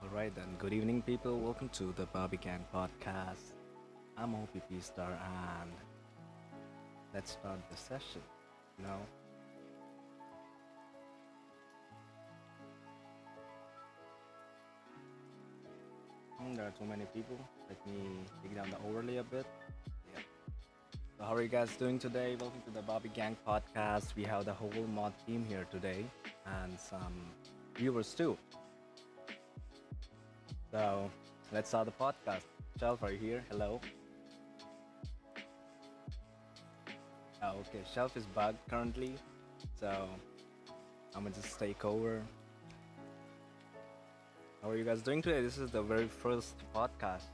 Alright then, good evening people. Welcome to the Babi podcast. I'm OPP Star and let's start the session. You know, there are too many people. Let me take down the overlay a bit. Yeah. So how are you guys doing today? Welcome to the Babi podcast. We have the whole mod team here today and some viewers too. So let's start the podcast. Shelf, are you here? Hello. Oh, okay, Shelf is bugged currently, so I'm gonna just take over. How are you guys doing today? This is the very first podcast.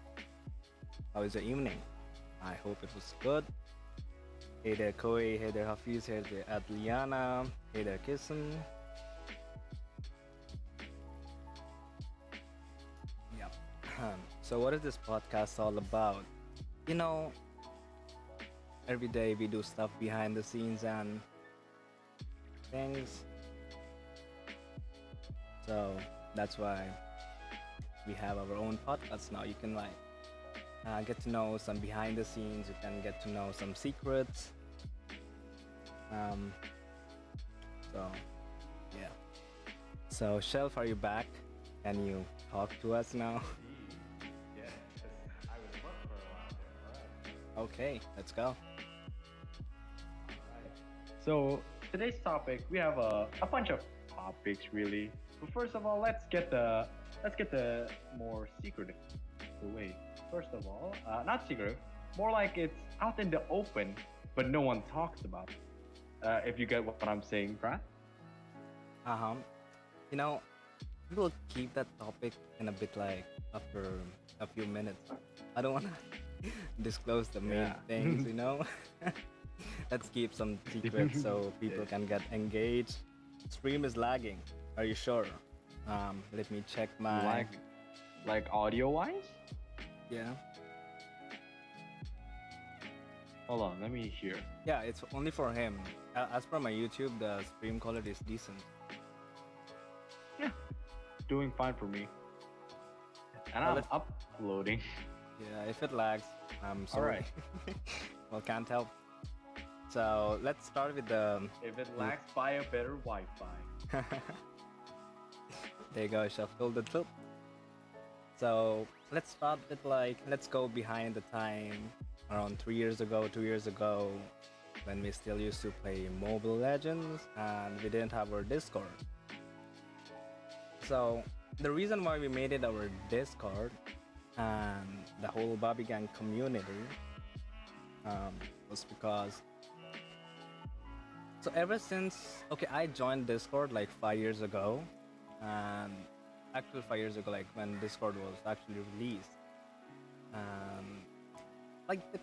How is the evening? I hope it was good. Hey there, Koi. Hey there, Hafiz. Hey there, Adliana. Hey there, Kissen. Yep. So what is this podcast all about? You know, every day we do stuff behind the scenes and things. So that's why we have our own podcast now. You can get to know some behind the scenes. You can get to know some secrets. So yeah. So Shelf, are you back? Can you talk to us now? Yes, I was booked for a while there. All right. Okay, let's go. So today's topic, we have a bunch of topics really. But first of all, let's get the more secretive away. First of all, not secretive, more like it's out in the open, but no one talks about it. If you get what I'm saying, Brad. Uh-huh. You know, we'll keep that topic in a bit after a few minutes. I don't wanna disclose the main things, you know. Let's keep some secrets so people can get engaged. Stream is lagging. Are you sure? Let me check my Like audio wise. Yeah. Hold on, let me hear. Yeah, it's only for him. As per my YouTube, the stream quality is decent. Yeah, doing fine for me. And I'm uploading. Yeah, if it lags, I'm sorry. Alright. Well, can't help. So let's start with the. If it lags, buy a better Wi-Fi. There you go, Chef told the truth. So let's start with let's go behind the time around 3 years ago, 2 years ago, when we still used to play Mobile Legends and we didn't have our Discord. So the reason why we made it our Discord and the whole Babi Gang community was because so ever since okay I joined Discord like 5 years ago, and actually 5 years ago like when Discord was actually released, and like the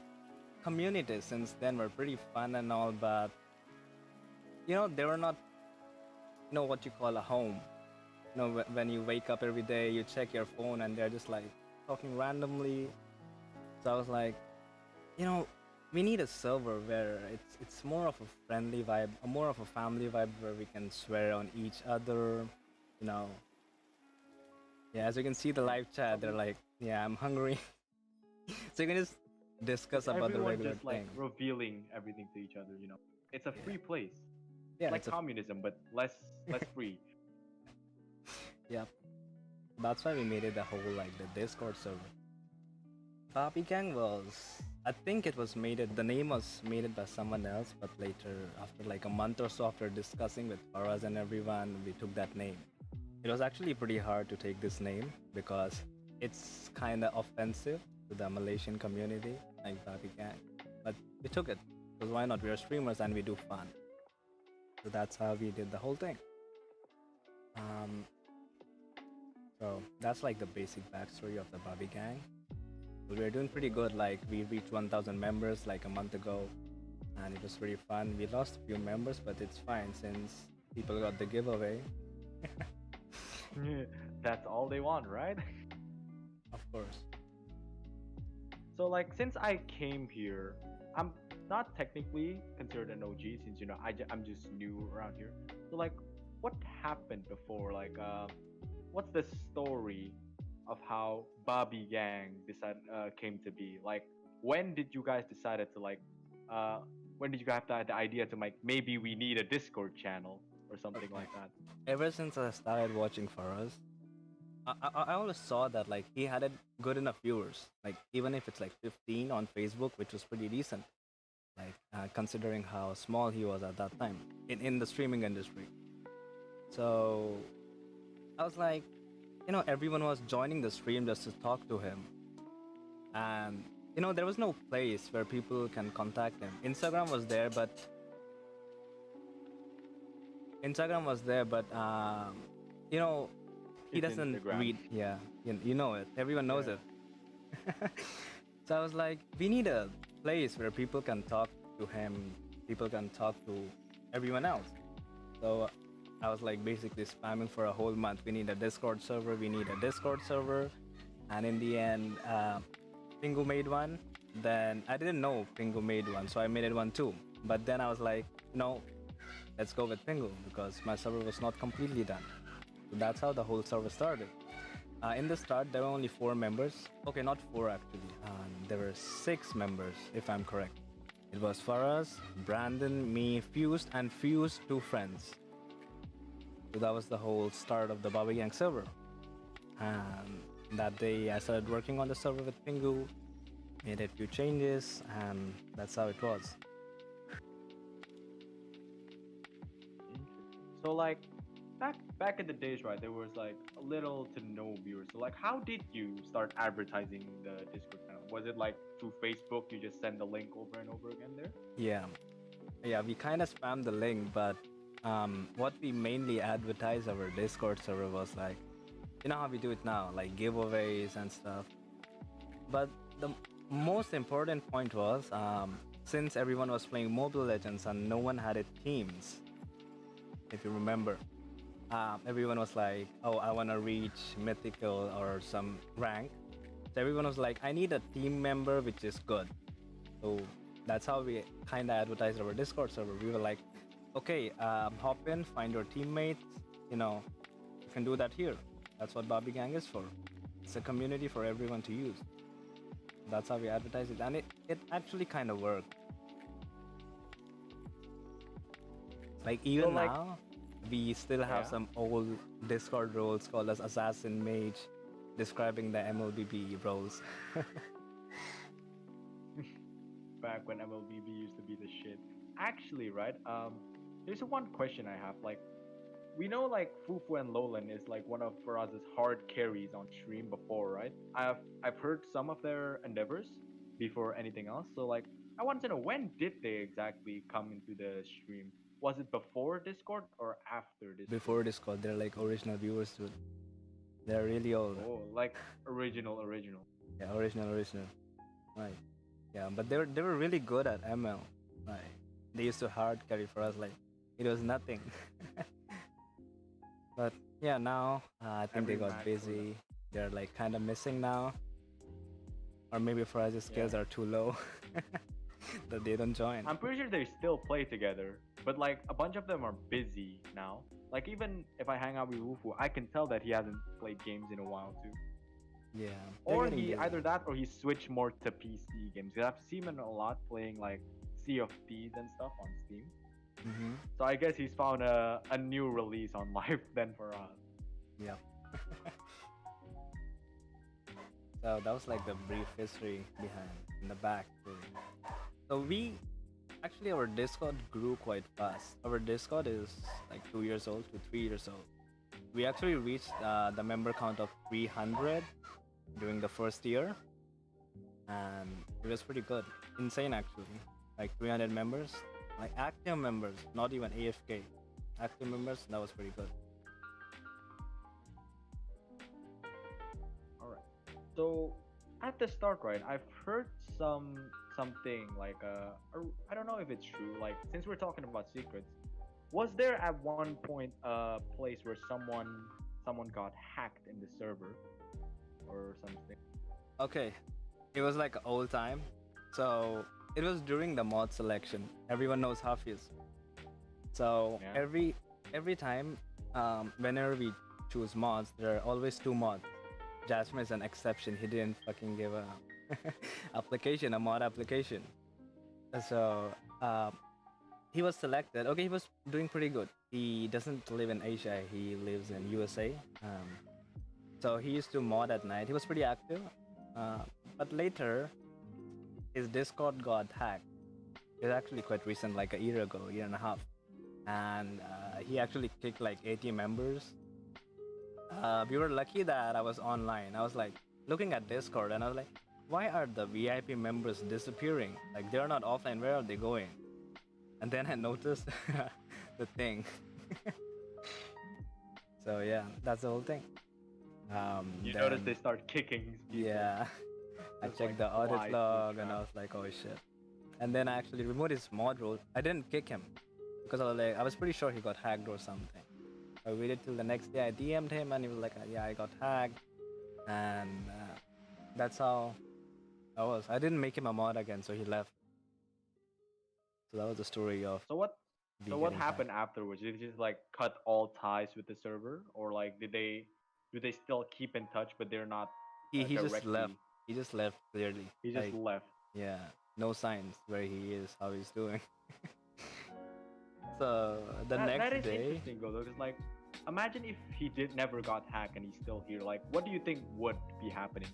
community since then were pretty fun and all, but they were not what you call a home. When you wake up every day, you check your phone and they're just like talking randomly. So I was like, you know, we need a server where it's more of a friendly vibe, more of a family vibe where we can swear on each other, you know. Yeah, as you can see the live chat, they're like, yeah, I'm hungry. So you can just discuss about the Everyone regular just like thing. revealing everything to each other. It's a free place. Yeah, Like it's a communism, but less free. yeah. That's why we made it the whole like the Discord server. Babi Gang was, I think it was made it. The name was made it by someone else, but later, after like a month or so, after discussing with Faraz and everyone, we took that name. It was actually pretty hard to take this name because it's kind of offensive to the Malaysian community, like Babi Gang. But we took it because why not? We are streamers and we do fun. So that's how we did the whole thing. So that's like the basic backstory of the Babi Gang. We're doing pretty good. Like we reached 1,000 members like a month ago, and it was pretty fun. We lost a few members, but it's fine since people got the giveaway. That's all they want, right? Of course. So like since I came here, I'm not technically considered an OG since I'm just new around here. So like, what happened before? Like, what's the story of how Babi Gang came to be? Like, when did you guys decided to uh, when did you have the idea to maybe we need a Discord channel or something Okay. like that? Ever since I started watching Faraz, I always saw that like he had a good enough viewers. Like even if it's like 15 on Facebook, which was pretty decent. Like considering how small he was at that time in the streaming industry. So I was like, everyone was joining the stream just to talk to him. And, there was no place where people can contact him. Instagram was there, but you know, he It's doesn't Instagram. read. Yeah, you know it. Everyone knows Yeah. it. So I was like, we need a place where people can talk to him, people can talk to everyone else. So I was like basically spamming for a whole month. We need a Discord server. We need a Discord server. And in the end, Pingu made one. Then I didn't know Pingu made one, so I made it one too. But then I was like, no, let's go with Pingu because my server was not completely done. So that's how the whole server started. In the start, there were only 4 members. Okay, not 4 actually. There were 6 members, if I'm correct. It was Faraz, Brandon, me, Fused, and Fused 2 friends. So that was the whole start of the Babi Gang server. And that day, I started working on the server with Pingu, made a few changes, and that's how it was. So like back in the days, right? There was like a little to no viewers. So like, how did you start advertising the Discord channel? Was it like through Facebook? You just send the link over and over again there? Yeah, yeah, we kind of spammed the link, but what we mainly advertised our Discord server was like, how we do it now, like giveaways and stuff. But the most important point was, since everyone was playing Mobile Legends and no one had it teams, if you remember, everyone was like, oh, I want to reach mythical or some rank. So everyone was like, I need a team member which is good. So that's how we kind of advertised our Discord server. We were like, okay, hop in, find your teammates. You can do that here. That's what Babi Gang is for. It's a community for everyone to use. That's how we advertise it, and it actually kind of worked. Like even So, like, now, we still have yeah. some old Discord roles called as Assassin Mage, describing the MLBB roles. back when MLBB used to be the shit. Actually, right? There's one question I have. Like, we know like Fufu and Lolan is like one of Faraz's hard carries on stream before, right? I've heard some of their endeavors before anything else. So like, I want to know when did they exactly come into the stream? Was it before Discord or after Discord? Before Discord, they're like original viewers, dude. They're really old. Oh, like original. Yeah, original. Right. Yeah, but they were really good at ML. Like they used to hard carry for us. Like it was nothing. But yeah, now I think Every they got match busy. They're like kind of missing now, or maybe for us the skills Yeah. are too low that they don't join. I'm pretty sure they still play together, but like a bunch of them are busy now. Like even if I hang out with Wufu, I can tell that he hasn't played games in a while too. Yeah. they're Or getting he busy. either that or he switched more to PC games. 'Cause I've seen him a lot playing like Sea of Thieves and stuff on Steam. Mhm. So I guess he's found a new release on life then for us. Yeah. So that was like the brief history behind in the back. So we actually our Discord grew quite fast. Our Discord is like 2 years old to 3 years old. We actually reached the member count of 300 during the first year, and it was pretty good. Insane actually. Like 300 members, like active members, not even AFK. Active members, that was pretty good. All right. So at the start, right, I've heard something like I don't know if it's true. Like since we're talking about secrets, was there at one point a place where someone got hacked in the server or something? Okay, it was like old time. So it was during the mod selection. Everyone knows Hafiz. So Yeah. every time, whenever we choose mods, there are always two mods. Jasmine is an exception. He didn't fucking give a application, a mod application. So he was selected. Okay, he was doing pretty good. He doesn't live in Asia. He lives in USA. So he used to mod at night. He was pretty active. But later, his Discord got hacked. It's actually quite recent, like a year ago, year and a half. And he actually kicked like 80 members. We were lucky that I was online. I was like looking at Discord and I was like, why are the VIP members disappearing? Like they're not offline. Where are they going? And then I noticed the thing. So yeah, that's the whole thing. You Then- notice they start kicking people. Yeah. I Just checked like the audit flies through log and I trap. was like, oh shit. And then I actually removed his mod role. I didn't kick him because I was pretty sure he got hacked or something. I waited till the next day. I DM'd him and he was like, yeah, I got hacked. And that's how I was. I didn't make him a mod again, so he left. So that was the story of So what me So what getting happened hacked. afterwards? Did they just like cut all ties with the server, or like do they still keep in touch, but they're not He just directly? left. He just left clearly. He just Like, left. yeah, no signs where he is, how he's doing. So the That next is day, interesting, though, because like, imagine if he did never got hacked and he's still here. Like, what do you think would be happening?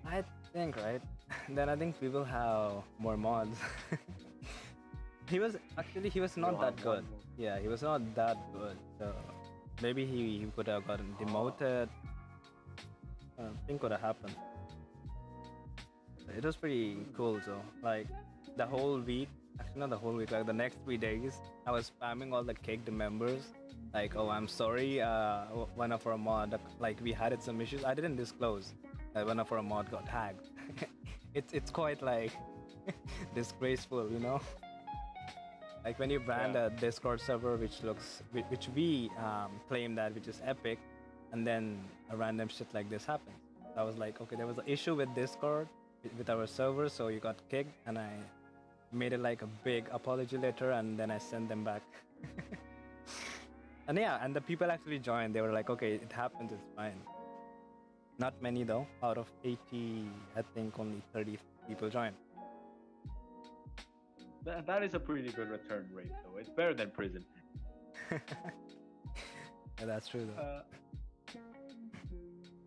I think, right? Then I think we will have more mods. He was not We'll that have one good. more. Yeah, he was not that good. So maybe he could have gotten demoted. Thing could have happened. It was pretty cool. So like the whole week, actually not the whole week, like the next 3 days, I was spamming all the kicked members. Like, oh, I'm sorry. One of our mod, like we had some issues. I didn't disclose that one of our mod got hacked. It's quite like disgraceful, you know. Like when you brand Yeah. a Discord server which we claim that which is epic, and then a random shit like this happens. I was like, okay, there was an issue with Discord with our server, so you got kicked, and I made it like a big apology letter, and then I sent them back. And yeah, and the people actually joined. They were like, okay, it happens, it's fine. Not many though. Out of 80, I think only 30 people joined. That is a pretty good return rate, though. It's better than prison. Yeah, that's true though.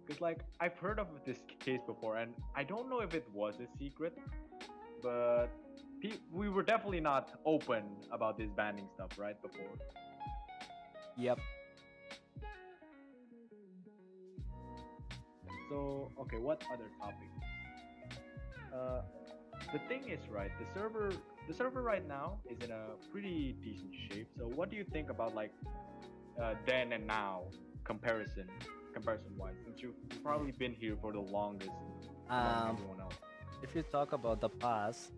Because like I've heard of this case before, and I don't know if it was a secret, but we were definitely not open about this banning stuff, right? Before. Yep. So okay, what other topic? Uh, the thing is, right, the server right now is in a pretty decent shape. So what do you think about like then and now comparison comparison wise, since you've probably been here for the longest among Um, everyone else? if you talk about the past,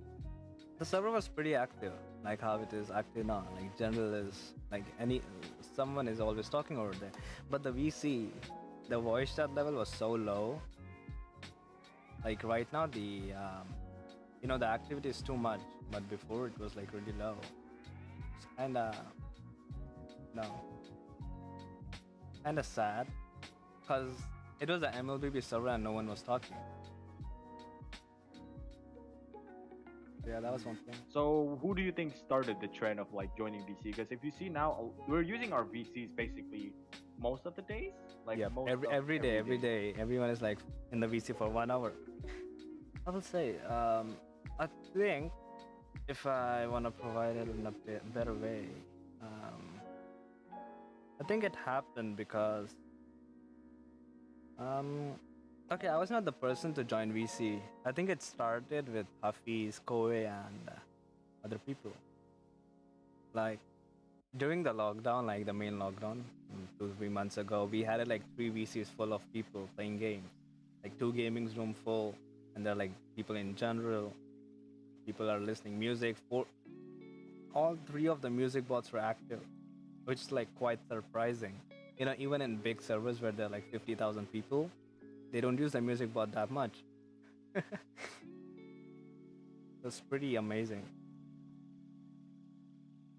the server was pretty active, like how it is active now. Like general is like any someone is always talking over there. But the VC, the voice chat level was so low. Like right now, the activity is too much. But before it was like really low. It's no, kinda sad, cause it was an MLBB server and no one was talking. Yeah, that was one thing. So who do you think started the trend of like joining VC? Because if you see now, we're using our VCs basically most of the days. Like Yeah, most every day, everyone is like in the VC for 1 hour. I will say, I think if I want to provide it in a better way, um, I think it happened because, um, okay, I was not the person to join VC. I think it started with Hafiz, Koe, and other people. Like during the lockdown, like the main lockdown, 2 3 months ago, we had like three VCs full of people playing games, like two gaming room full, and they're like people in general. People are listening music. For all three of the music bots were active, which is like quite surprising. Even in big servers where there are like 50,000 people, they don't use the music bot that much. That's pretty amazing.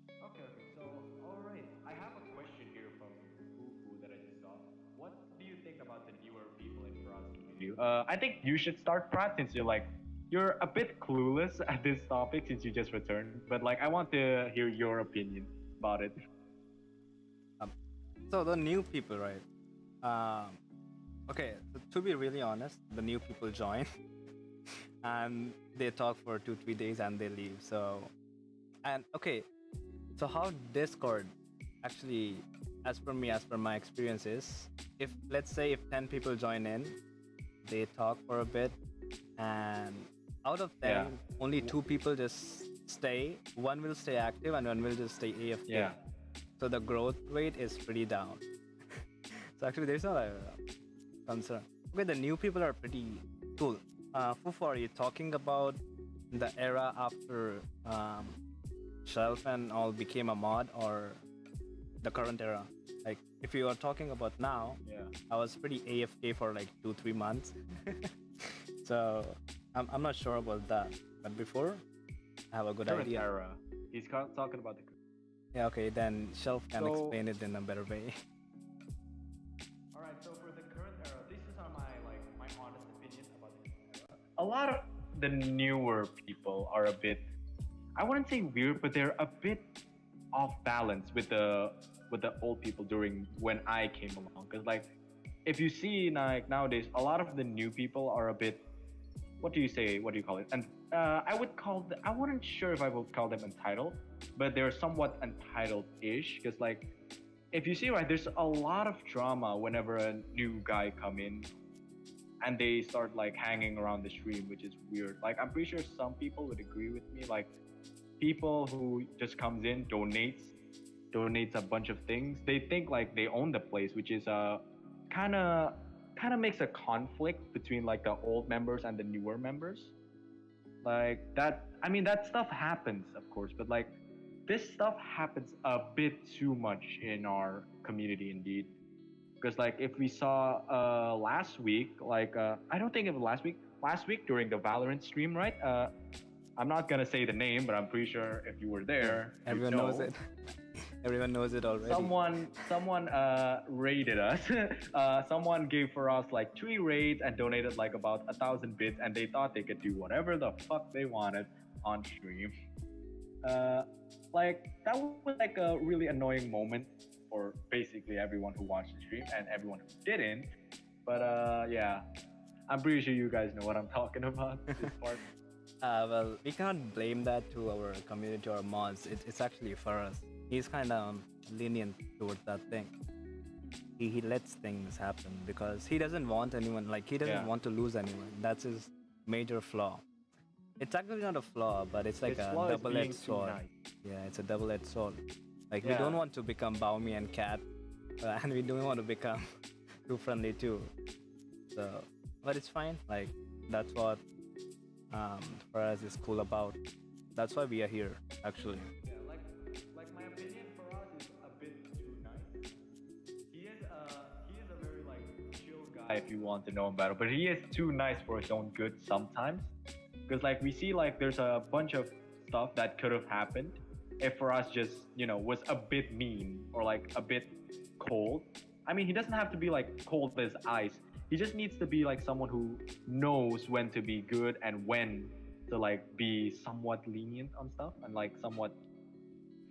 Okay, okay. So, all right. I have a question here from Fufu that I just saw. What do you think about the newer people in Faraz community? I think you should start, Prat, since you're a bit clueless at this topic since you just returned. But like, I want to hear your opinion about it. Um, so the new people, right? Um, okay, to be really honest, the new people join and they talk for 2 3 days and they leave. And okay, so how Discord actually, as per my experiences, if let's say if 10 people join in, they talk for a bit, and out of 10, Yeah. only two people just stay. One will stay active and one will just stay AFK. Yeah. So the growth rate is pretty down. So actually, there's not a concern. Okay, the new people are pretty cool. Fufu, are you talking about the era after Shelf and all became a mod, or the current era? Like, if you are talking about now, Yeah. I was pretty AFK for like 2 3 months. So I'm not sure about that. But before, I have a good Current idea. era. He's talking about the. Yeah, okay, then Shelf can So- explain it in a better way. All right. So for the current era, this is on my honest opinion about the current era. A lot of the newer people are a bit, I wouldn't say weird, but they're a bit off balance with the old people during when I came along. Because like, if you see like nowadays, a lot of the new people are a bit, what do you say? What do you call it? And I wouldn't sure if I would call them entitled, but they're somewhat entitled-ish. Because like, if you see right, there's a lot of drama whenever a new guy come in, and they start like hanging around the stream, which is weird. Like, I'm pretty sure some people would agree with me. Like, people who just comes in, donates a bunch of things. They think like they own the place, which is kind of kind of makes a conflict between like the old members and the newer members. Like that, I mean, that stuff happens, of course, but like this stuff happens a bit too much in our community, indeed. Because like if we saw last week, like I don't think it was last week. Last week during the Valorant stream, right? I'm not gonna say the name, but I'm pretty sure if you were there, you'd Everyone knows know. it. Everyone knows it already. Someone raided us. Someone gave for us like 3 raids and donated like about 1,000 bits, and they thought they could do whatever the fuck they wanted on stream. Like that was like a really annoying moment for basically everyone who watched the stream and everyone who didn't. But yeah, I'm pretty sure you guys know what I'm talking about. This part. Well, we cannot blame that to our community or mods. It's actually for us. He's kind of lenient towards that thing. He lets things happen because he doesn't want anyone, like, he doesn't Yeah. want to lose anyone. That's his major flaw. It's actually not a flaw, but it's like His a flaw is double-edged being too sword. nice. Yeah, it's a double-edged sword. Like, we don't Yeah. want to become Baumi and Cat, and we don't want to become too friendly too. So, but it's fine. Like, that's what for us is cool about. That's why we are here, actually. Yeah, like my opinion for us is a bit too nice. He is a very like chill guy if you want to know him better, but he is too nice for his own good sometimes. Because like we see like there's a bunch of stuff that could have happened if for us just was a bit mean or like a bit cold. I mean, he doesn't have to be like cold as ice. He just needs to be like someone who knows when to be good and when to like be somewhat lenient on stuff and like somewhat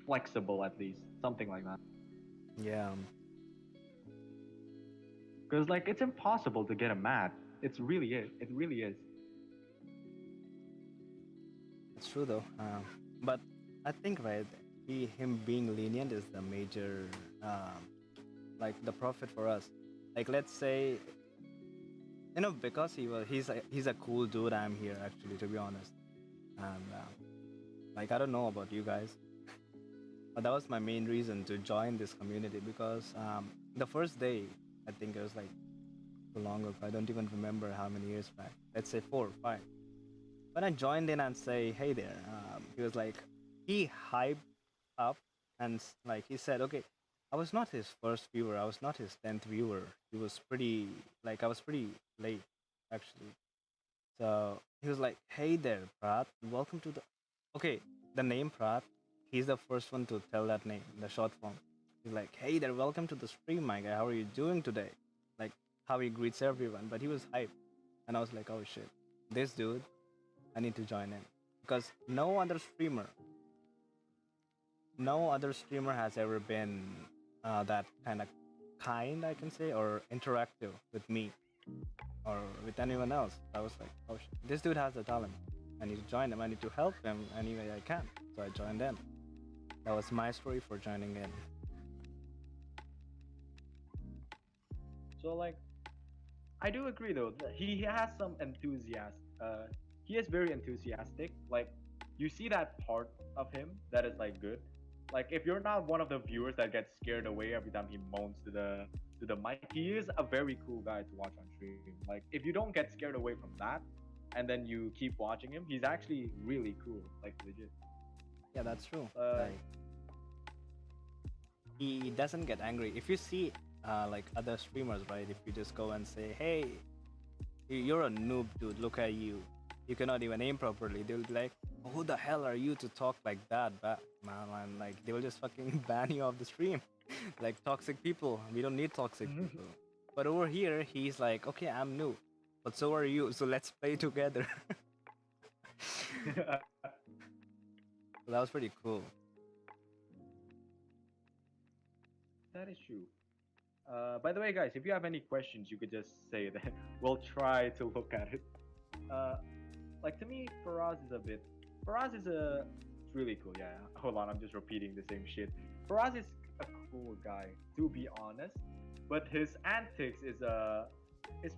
flexible at least, something like that. Yeah, Because like it's impossible to get him mad. It's really is. It really is. it's true though. But I think, right, him being lenient is the major, like, the profit for us. Like, let's say, because he's a cool dude. I'm here actually, to be honest. And like, I don't know about you guys, but that was my main reason to join this community because the first day, I think it was like too long ago. I don't even remember how many years back. Let's say 4 or 5. When I joined in and say, "Hey there," he was like, he hyped up and like he said, "Okay, I was not his first viewer. I was not his 10th viewer. He was pretty like I was pretty late, actually." So he was like, "Hey there, Prat. Welcome to the." Okay, the name Prat. He's the first one to tell that name, the short form. He's like, "Hey there, welcome to the stream, my guy. How are you doing today?" Like, how he greets everyone. But he was hyped, and I was like, "Oh shit, this dude, I need to join in," because no other streamer has ever been that kind of kind, I can say, or interactive with me or with anyone else. I was like, oh shit, this dude has the talent. I need to join him. I need to help him any way I can. So I joined in. That was my story for joining in. So like I do agree though. He has some enthusiasm. He is very enthusiastic. Like you see that part of him that is like good. Like if you're not one of the viewers that gets scared away every time he moans to the mic, he is a very cool guy to watch on stream. Like if you don't get scared away from that, and then you keep watching him, he's actually really cool. Like legit. Yeah, that's true. Uh, Like, he doesn't get angry. If you see like other streamers, right? If you just go and say, "Hey, you're a noob, dude. Look at you. You cannot even aim properly." They'll be like, "Who the hell are you to talk like that, man?" And like they will just fucking ban you off the stream. Like, toxic people. We don't need toxic people. But over here, he's like, "Okay, I'm new, but so are you. So let's play together." So that was pretty cool. that is true. By the way, guys, if you have any questions, you could just say that. We'll try to look at it. Uh, like to me, Faraz is a bit. Faraz is a. It's really cool. Yeah. Hold on, I'm just repeating the same shit. Faraz is a cool guy, to be honest, but his antics is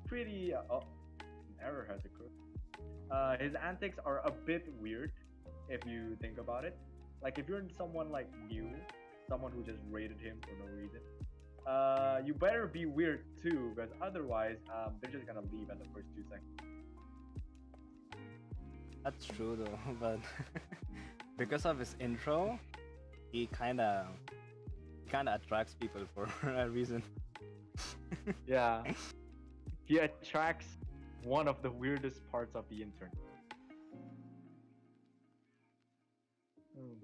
pretty. Oh, an error has occurred. His antics are a bit weird, if you think about it. Like if you're someone like new, someone who just rated him for no reason, you better be weird too, because otherwise, they're just gonna leave at the first 2 seconds. That's true though, but because of his intro, he kind of attracts people for a reason. Yeah, he attracts one of the weirdest parts of the internet. Hmm.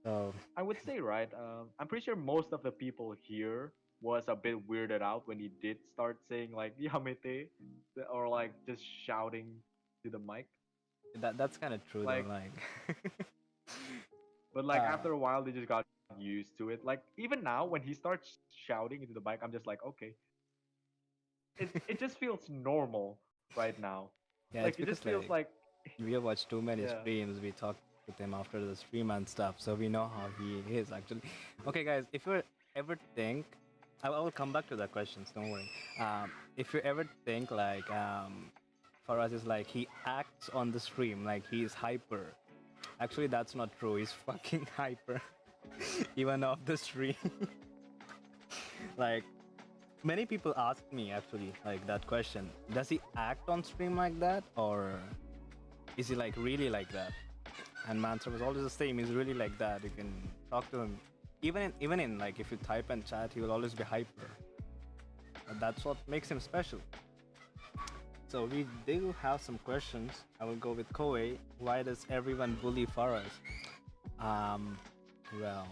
So I would say, right? I'm pretty sure most of the people here was a bit weirded out when he did start saying like "Yamete" or like just shouting to the mic. that's kind of true though. Like, Like, but like uh, after a while, they just got used to it. Like even now, when he starts shouting into the mic, I'm just like, okay, it just feels normal right now. yeah, it's Like it just because feels like like We have watched too many Yeah. streams. We talked with him after the stream and stuff, so we know how he is actually. Okay, guys, if you ever think, I will come back to the questions. Don't worry. If you ever think like, for us, it's like he acts on the stream like he's hyper. Actually, that's not true. He's fucking hyper, even off the stream. Like many people ask me actually like that question. Does he act on stream like that, or is he like really like that? And my answer was always the same. He's really like that. You can talk to him, even in like if you type and chat, he will always be hyper. And that's what makes him special. So we do have some questions. I will go with Koei. Why does everyone bully Faraz? Um, well,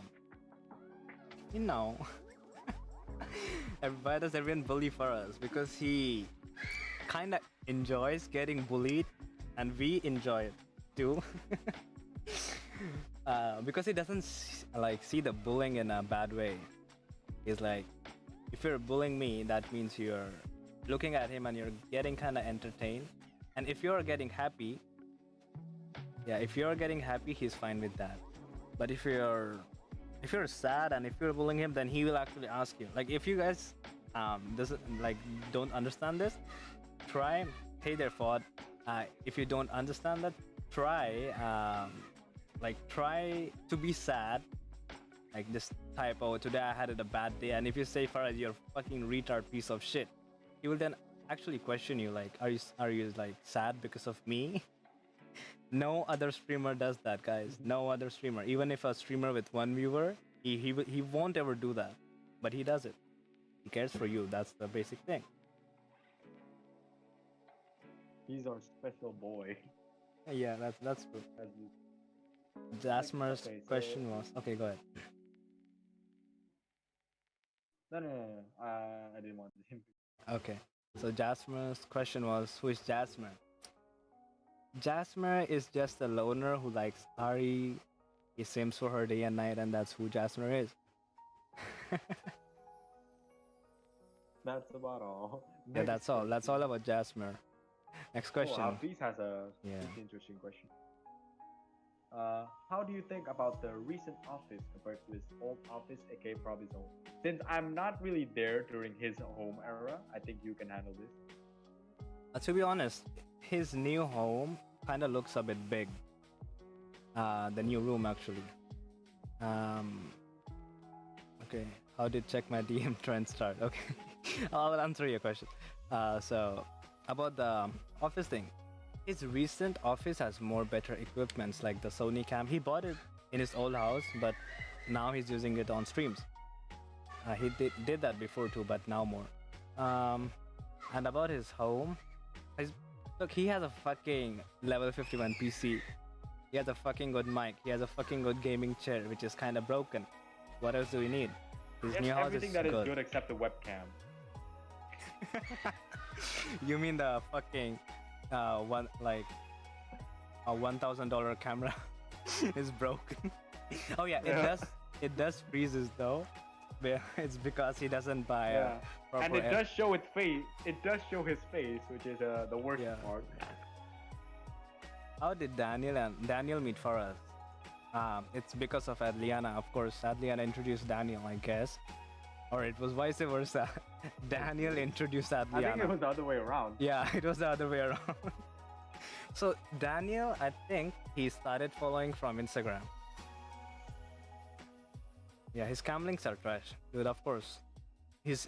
you know, why does everyone bully Faraz? Because he kind of enjoys getting bullied, and we enjoy it too. Because he doesn't like see the bullying in a bad way. He's like, if you're bullying me, that means you're looking at him and you're getting kind of entertained. And if you're getting happy, yeah, if you're getting happy, he's fine with that. But if you're sad and if you're bullying him, then he will actually ask you. Like if you guys doesn't like don't understand this, try hey there Ford. If you don't understand that, try try to be sad. Like just type, oh, today I had a bad day. And if you say Farad, you're a fucking retard piece of shit, he will then actually question you like, are you like sad because of me? No other streamer does that, guys. No other streamer. Even if a streamer with one viewer, he won't ever do that. But he does it. He cares for you. That's the basic thing. He's our special boy. Yeah, that's true. As you, like, Jasmer's okay, so question was okay. Go ahead. no. I didn't want him. Okay. So Jasmer's question was, who is Jasmer? Jasmer is just a loner who likes Ari. He sims for her day and night, and that's who Jasmer is. That's about all. Yeah, Next that's all. That's question. all about Jasmer. Next Oh, question. Hafiz has a Yeah. pretty interesting question. How do you think about the recent office compared to his old office, aka Proby's home? Since I'm not really there during his home era, I think you can handle this. To be honest, his new home kind of looks a bit big. The new room actually. Um, okay, how did check my DM trend start? Okay, I'll answer your question. So about the office thing, his recent office has more better equipments like the Sony cam. He bought it in his old house, but now he's using it on streams. He did that before too, but now more. Um, and about his home, his, look, he has a fucking level 51 PC. He has a fucking good mic. He has a fucking good gaming chair, which is kind of broken. What else do we need? His Yes, new house everything is that is good. good except the webcam. You mean the fucking one like a $1,000 camera is broken? Oh yeah, Yeah. it does freezes though. But it's because he doesn't buy Yeah, a and proper it does show its face. It does show his face, which is the worst Yeah. part. How did Daniel meet for us? It's because of Adliana, of course. Adliana introduced Daniel, I guess, or it was vice versa. Daniel introduced I think it Adliana. was the other way around. Yeah, it was the other way around. So Daniel, I think he started following from Instagram. Yeah, his cam links are trash, dude. Of course, he's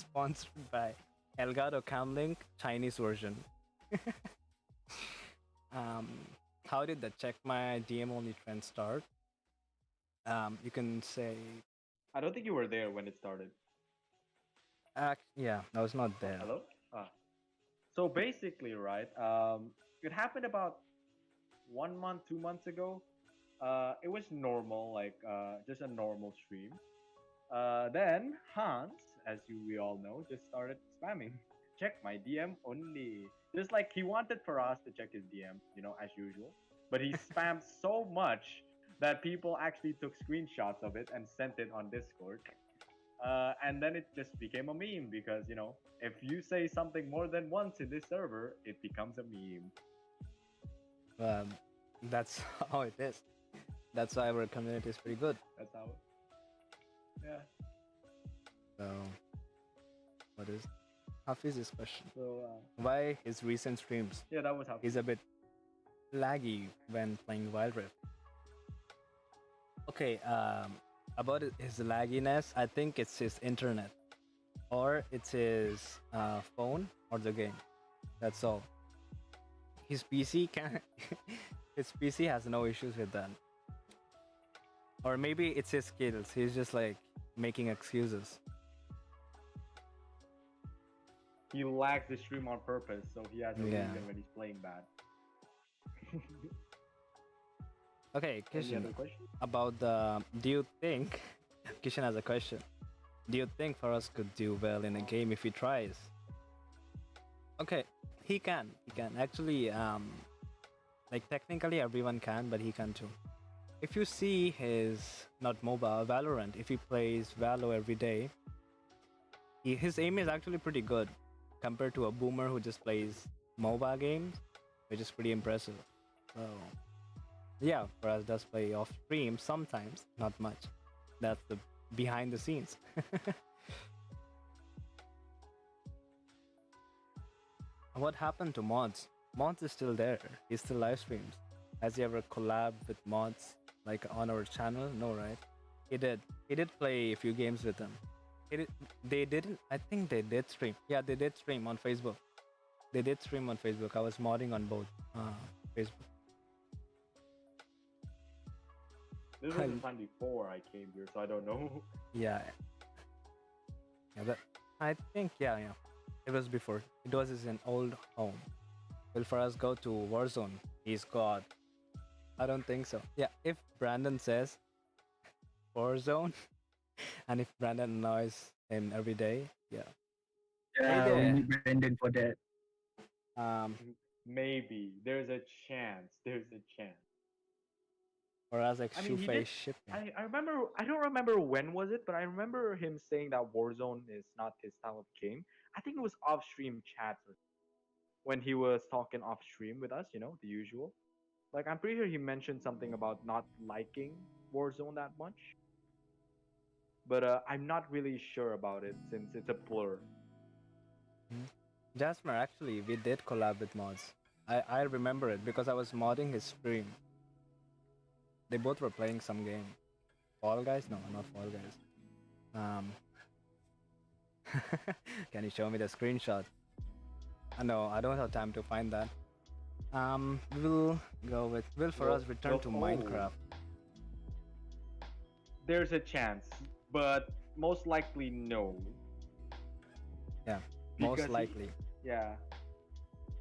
sponsored by Elgato Cam Link Chinese version. um, how did the check my DM only trend start? You can say, I don't think you were there when it started. yeah, I was not there. Hello? So basically, right, it happened about 1 month, 2 months ago. It was normal, like just a normal stream. Then Hans, as we all know, just started spamming. Check my DM only. Just like he wanted for us to check his DM, as usual. But he spammed so much that people actually took screenshots of it and sent it on Discord. And then it just became a meme because, if you say something more than once in this server, it becomes a meme. Um, that's how it is. That's why our community is pretty good. That's how. Yeah. So, what is Hafiz' question? So Why his recent streams yeah, that was how. is a bit laggy when playing Wild Rift? Okay, about his lagginess, I think it's his internet, or it's his phone, or the game. That's all. His PC can, his PC has no issues with that, or maybe it's his skills. He's just like making excuses. He lags the stream on purpose, so he has a Yeah. reason when he's playing bad. Okay, Any other Kishan, question? about the. Do you think Kishan has a question? Do you think Faraz could do well in a game if he tries? Okay, he can. He can actually. Like technically everyone can, but he can too. If you see his not mobile Valorant, if he plays Valo every day, his aim is actually pretty good compared to a boomer who just plays mobile games, which is pretty impressive. So yeah, Faraz does play off stream sometimes, not much. That's the behind the scenes. What happened to Mods? Mods is still there. He still live streams. Has he ever collabed with Mods like on our channel? No, right? He did. He did play a few games with them. He did, they didn't. I think they did stream. Yeah, they did stream on Facebook. They did stream on Facebook. I was modding on both Facebook. This was the time before I came here, so I don't know. Yeah, yeah. But I think yeah. It was before. It was his an old home. Will for us go to Warzone? He's God. I don't think so. Yeah, if Brandon says Warzone, and if Brandon annoys him every day, yeah. Yeah, we need Brandon for that. Maybe there's a chance. There's a chance. Or as like I mean, shoe he face did. shipping. I remember. I don't remember when was it, but I remember him saying that Warzone is not his style of game. I think it was off stream chats when he was talking off stream with us. You know, the usual. Like I'm pretty sure he mentioned something about not liking Warzone that much, but I'm not really sure about it since it's a blur. Jasmer, actually, we did collab with mods. I remember it because I was modding his stream. They both were playing some game. Fall Guys? No, not Fall Guys. Can you show me the screenshot? No, I don't have time to find that. We'll go with Will for us return to Minecraft. There's a chance, but most likely no. Yeah, most likely. Yeah.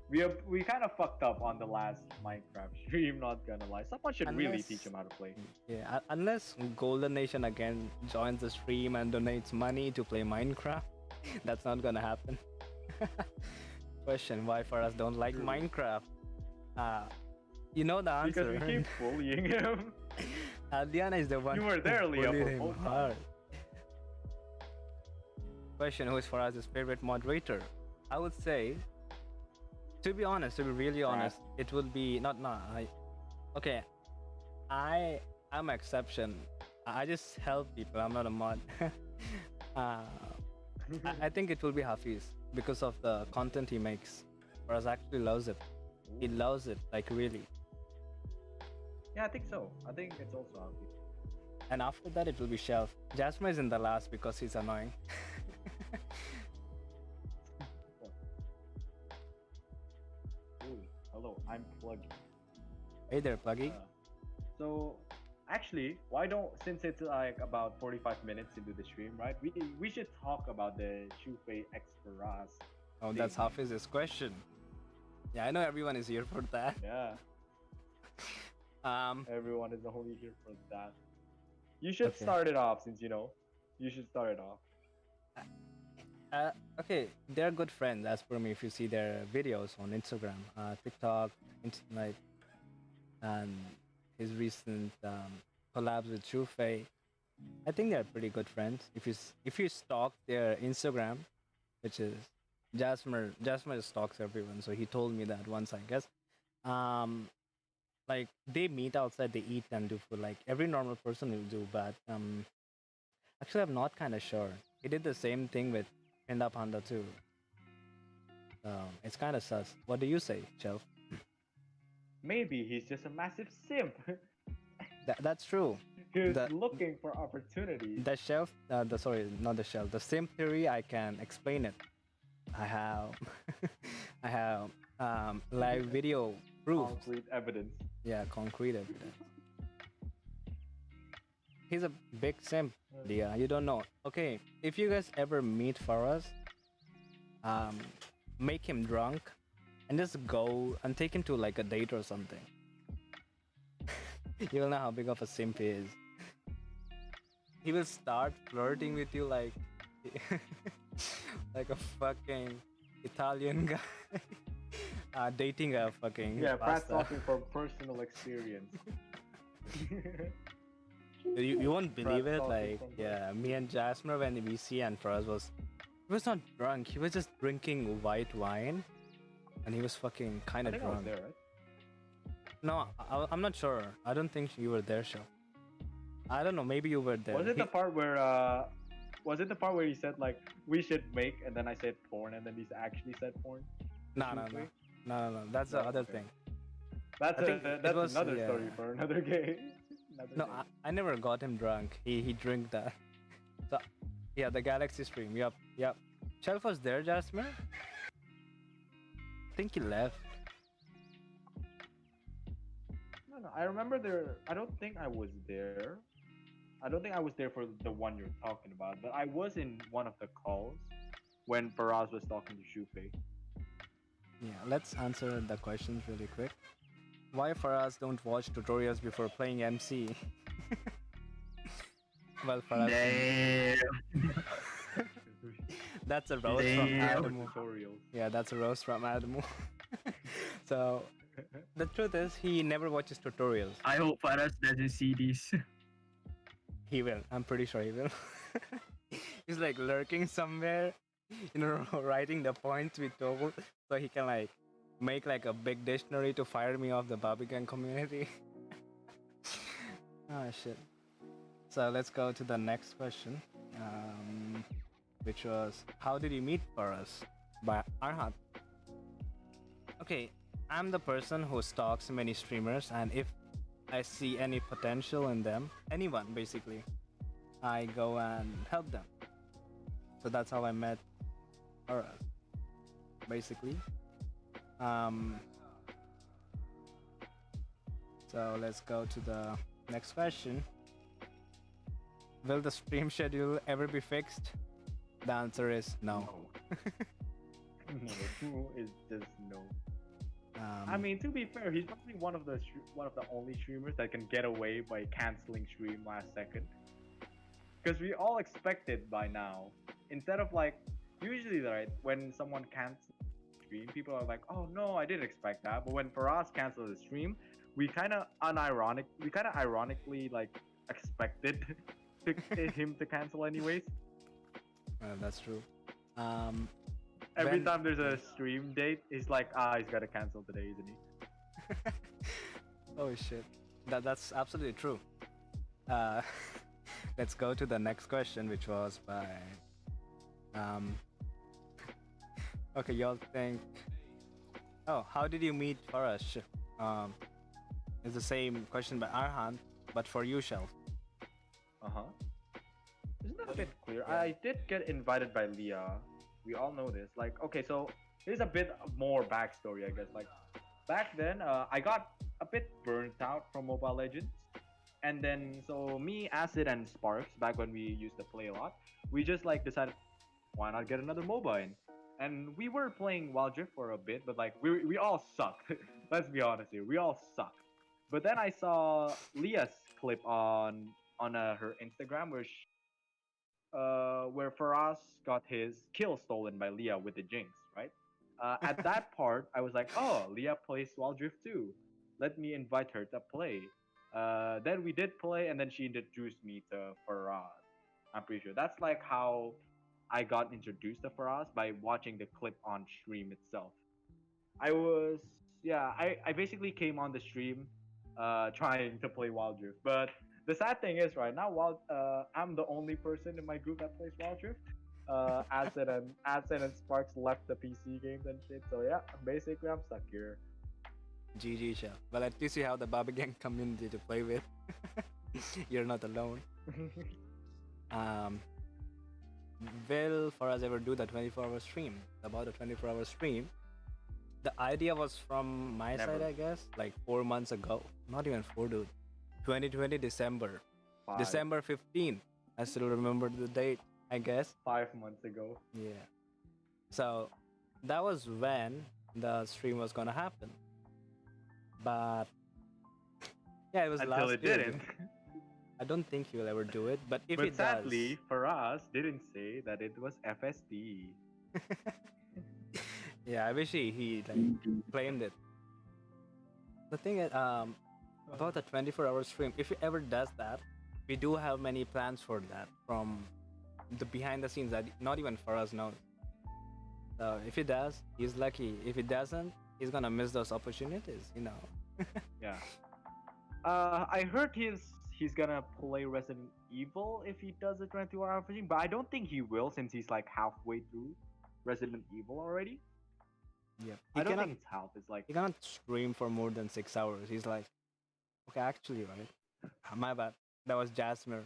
We kind of fucked up on the last Minecraft stream, not gonna lie. Someone should really teach him how to play. Yeah, unless Golden Nation again joins the stream and donates money to play Minecraft, that's not gonna happen. Question: why for us don't like Minecraft? You know the answer. Because we keep bullying him. Diana is the one. You were there, Leo, for both times. Question: who is for us his favorite moderator? I would say, to be honest, to be really honest, it would be not. Okay, I'm an exception. I just help people. I'm not a mod. I think it will be Hafiz because of the content he makes. Whereas actually loves it. He loves it, like really. Yeah, I think so. I think it's also Hafiz. And after that, it will be Shelf. Jasmine is in the last because he's annoying. Hello, I'm Pluggy. Hey there, Pluggy. So, actually, why don't, since it's like about 45 minutes into the stream, right? We should talk about the Shufei X Faraz. Oh, that's Hafiz's question. Yeah, I know everyone is here for that. Yeah. Everyone is only here for that. You should start it off since you know. You should start it off. Okay, they're good friends as per me. If you see their videos on Instagram, TikTok, and his recent collabs with Shufei, I think they're pretty good friends. If you stalk their Instagram, which is Jasmer stalks everyone, so he told me that once, I guess. Like they meet outside, they eat and do food. Like every normal person will do. But actually, I'm not kind of sure. He did the same thing with Panda Panda too. It's kind of sus. What do you say, Shelf? Maybe he's just a massive simp That's true. who's The looking for opportunities. the shelf, the sorry, not the shelf. The same theory, I can explain it. I have, I have live video proof. Concrete evidence. Yeah, concrete evidence. He's a big simp, Leah. You don't know. Okay, if you guys ever meet Faraz, um, make him drunk, and just go and take him to like a date or something. You'll know how big of a simp he is. He will start flirting with you like like a fucking Italian guy dating a fucking Yeah, Pat's pasta. talking from personal experience. You won't believe Pratt's it. talking Like, from yeah, me and Jasmine when we see and Faraz was, he was not drunk. He was just drinking white wine, and he was fucking kind I of think I was drunk. there, right? No, I'm not sure. I don't think you were there, Show. I don't know. Maybe you were there. Was it He- the part where he said like we should make and then I said porn and then he actually said porn? No, no, no, no, no, no. That's the No, other okay. thing. That's I think it that's was- another yeah. story for another game. Another No, day. I never got him drunk. He drank that. So, yeah, the Galaxy stream. Yep, yep. Shelf was there, Jasmine. I think he left. No, I remember there. I don't think I was there. I don't think I was there for the one you're talking about, but I was in one of the calls when Faraz was talking to Shupei. Yeah, let's answer the questions really quick. Why for us don't watch tutorials before playing MC? Well, for us, Damn. that's a roast from Damn. Adamu. Tutorials. Yeah, that's a roast from Adamu. So the truth is, he never watches tutorials. I hope Faras doesn't see this. He will. I'm pretty sure he will. He's like lurking somewhere, writing the points we told, so he can like make like a big dictionary to fire me off the Babi Gang community. Ah shit. So let's go to the next question, which was how did you meet Paras by Arhat? Okay, I'm the person who stalks many streamers, and if I see any potential in them, anyone basically, I go and help them. So that's how I met Paras, basically. So let's go to the next question. Will the stream schedule ever be fixed? The answer is no. No, is just no. I mean, to be fair, he's probably one of the only streamers that can get away by canceling stream last second. Because we all expected by now, instead of like usually right when someone cancels stream, people are like, "Oh no, I didn't expect that." But when Faraz canceled the stream, we kind of ironically like expected him to cancel anyways. That's true. Every When- time there's a stream date, he's like, he's gotta cancel today, isn't he? Oh shit, that's absolutely true. Let's go to the next question, which was by. Okay, y'all think. Oh, how did you meet Farash? It's the same question by Arhan, but for you, Shelf. Isn't that a bit clear? I did get invited by Leah. We all know this. Like, okay, so here's a bit more backstory, I guess. Like, back then, I got a bit burnt out from Mobile Legends. And then, so me, Acid, and Sparks, back when we used to play a lot, we just like decided, why not get another MOBA in? And we were playing Wild Drift for a bit, but like, we all sucked. Let's be honest here, we all sucked. But then I saw Leah's clip on her Instagram where Faraz got his kill stolen by Leah with the Jinx, right? At that part, I was like, oh, Leah plays Wild Drift too. Let me invite her to play. Then we did play, and then she introduced me to Faraz. I'm pretty sure that's like how I got introduced to Faraz by watching the clip on stream itself. I basically came on the stream trying to play Wild Rift. But the sad thing is, right now, I'm the only person in my group that plays Wild Rift. Acid and Sparks left the PC games and shit. So yeah, basically I'm stuck here. GG, chef. Well, at least you have the Babi Gang community to play with. You're not alone. Um, will for us ever do the 24-hour stream? About the 24-hour stream, the idea was from my side, Never. I guess, like 4 months ago. Not even four, dude. 2020 December. Five, December 15th. I still remember the date, I guess. 5 months ago. Yeah. So that was when the stream was gonna happen. But yeah, it was Until last it year. didn't. I don't think he will ever do it, but if But he sadly, for us, didn't say that it was FSD. does, yeah, I wish he like claimed it. The thing is, about the 24-hour stream, if he ever does that, we do have many plans for that from the behind the scenes that not even for us knows. So if he does, he's lucky. If he doesn't, he's gonna miss those opportunities, you know. Yeah. I heard he's gonna play Resident Evil if he does a 24-hour stream, but I don't think he will since he's like halfway through Resident Evil already. Yep. I don't think it's half. It's like He cannot stream for more than 6 hours. He's like, okay, actually, right? My bad. That was Jasmer.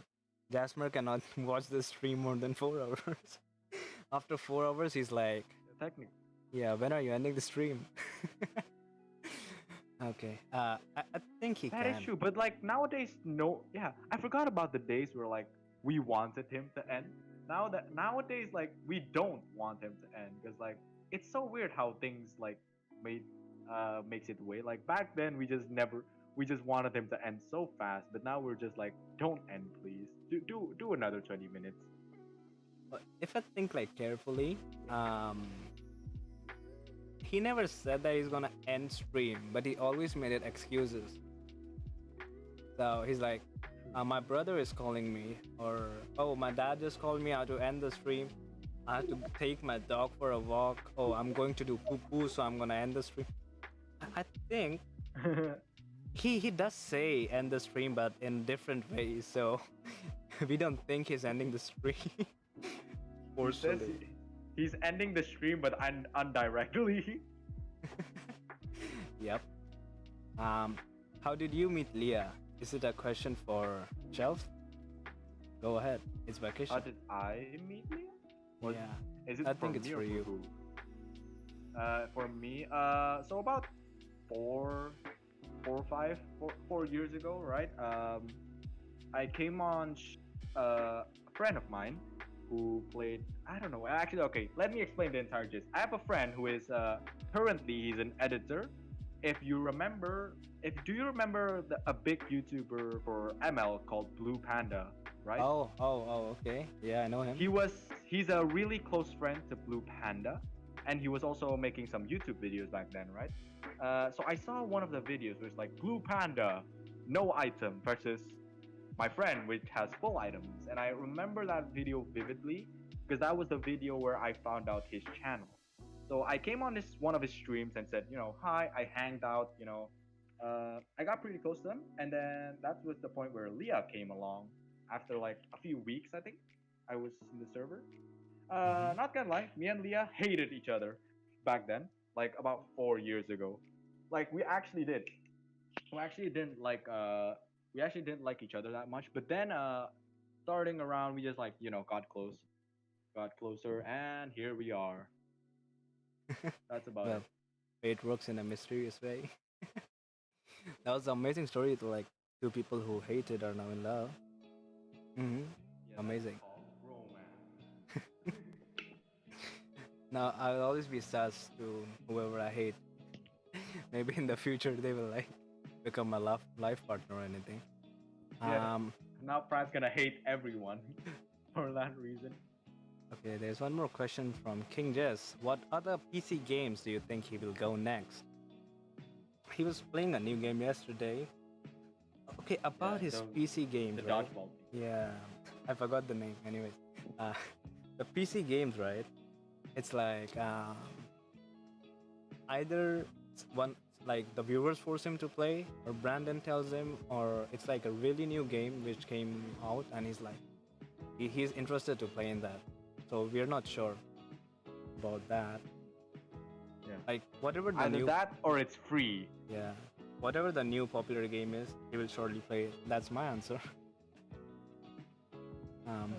Jasmer cannot watch the stream more than 4 hours. After 4 hours, he's like, technically. yeah, when are you ending the stream? Okay. I think he That can. is true, but like nowadays, no, yeah, I forgot about the days where like we wanted him to end. Nowadays, like we don't want him to end because like it's so weird how things like made makes it way. Like back then, we just wanted him to end so fast, but now we're just like, don't end, please. Do another 20 minutes. But if I think like carefully, he never said that he's gonna end stream, but he always made it excuses. So he's like, my brother is calling me, or oh, my dad just called me out to end the stream. I have to take my dog for a walk. Oh, I'm going to do poo poo, so I'm gonna end the stream. I think he does say end the stream, but in different ways. So we don't think he's ending the stream. He says Forcefully. he's ending the stream, but indirectly. Yep. How did you meet Leah? Is it a question for Shelf? Go ahead. It's vacation. How did I meet Leah? Or Yeah. is it I for think it's me for or you. who? For me, so about four, four or five, 4 years ago, right? I came on a friend of mine who played. I don't know. Actually, okay. Let me explain the entire gist. I have a friend who is currently he's an editor. If you remember, if do you remember a big YouTuber for ML called Blue Panda, right? Okay. Yeah, I know him. He's a really close friend to Blue Panda, and he was also making some YouTube videos back then, right? So I saw one of the videos where it's like Blue Panda, no item versus my friend, which has full items, and I remember that video vividly because that was the video where I found out his channel. So I came on one of his streams and said, hi. I hanged out, I got pretty close to him, and then that was the point where Leah came along after like a few weeks. I think I was in the server. Not gonna lie, me and Leah hated each other back then, like about 4 years ago. Like we actually did. We actually didn't like each other that much. But then starting around, we just like got closer, and here we are. That's about Well, it. fate works in a mysterious way. That was an amazing story to like two people who hated are now in love. Mm-hmm. Yeah, that's Amazing. called romance. Now I'll always be sus to whoever I hate. Maybe in the future they will like become my life partner or anything. Yeah. Um. Now Pran's gonna hate everyone for that reason. Okay, there's one more question from King Jess. What other PC games do you think he will go next? He was playing a new game yesterday. Okay, about Yeah, his the- PC games, The right? dodgeball. Yeah, I forgot the name. Anyways, uh, the PC games, right? It's like either one. like the viewers force him to play, or Brandon tells him, or it's like a really new game which came out and he's like he's interested to play in that. So we're not sure about that. Yeah. Like whatever the Either new that or it's free. yeah, whatever the new popular game is, he will surely play it. That's my answer.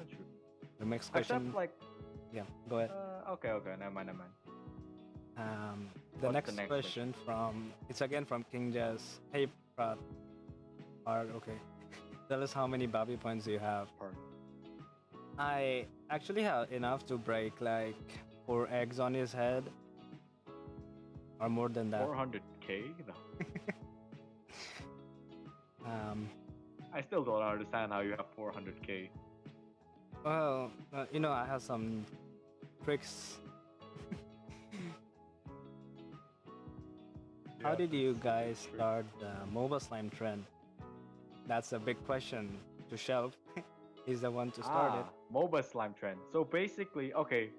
True. The next question. Except like, Yeah, go ahead. okay, never mind. The What's next the next question from it's again from King Jazz. Hey, Prat. Okay. Tell us how many Babi points you have. Part. I actually have enough to break like 4 eggs on his head, or more than that. 400k? No. Um, I still don't understand how you have 400k. well, I have some tricks. How did you guys start the MOBA slime trend? That's a big question to Shelf. He's the one to start it. MOBA slime trend. So basically, okay,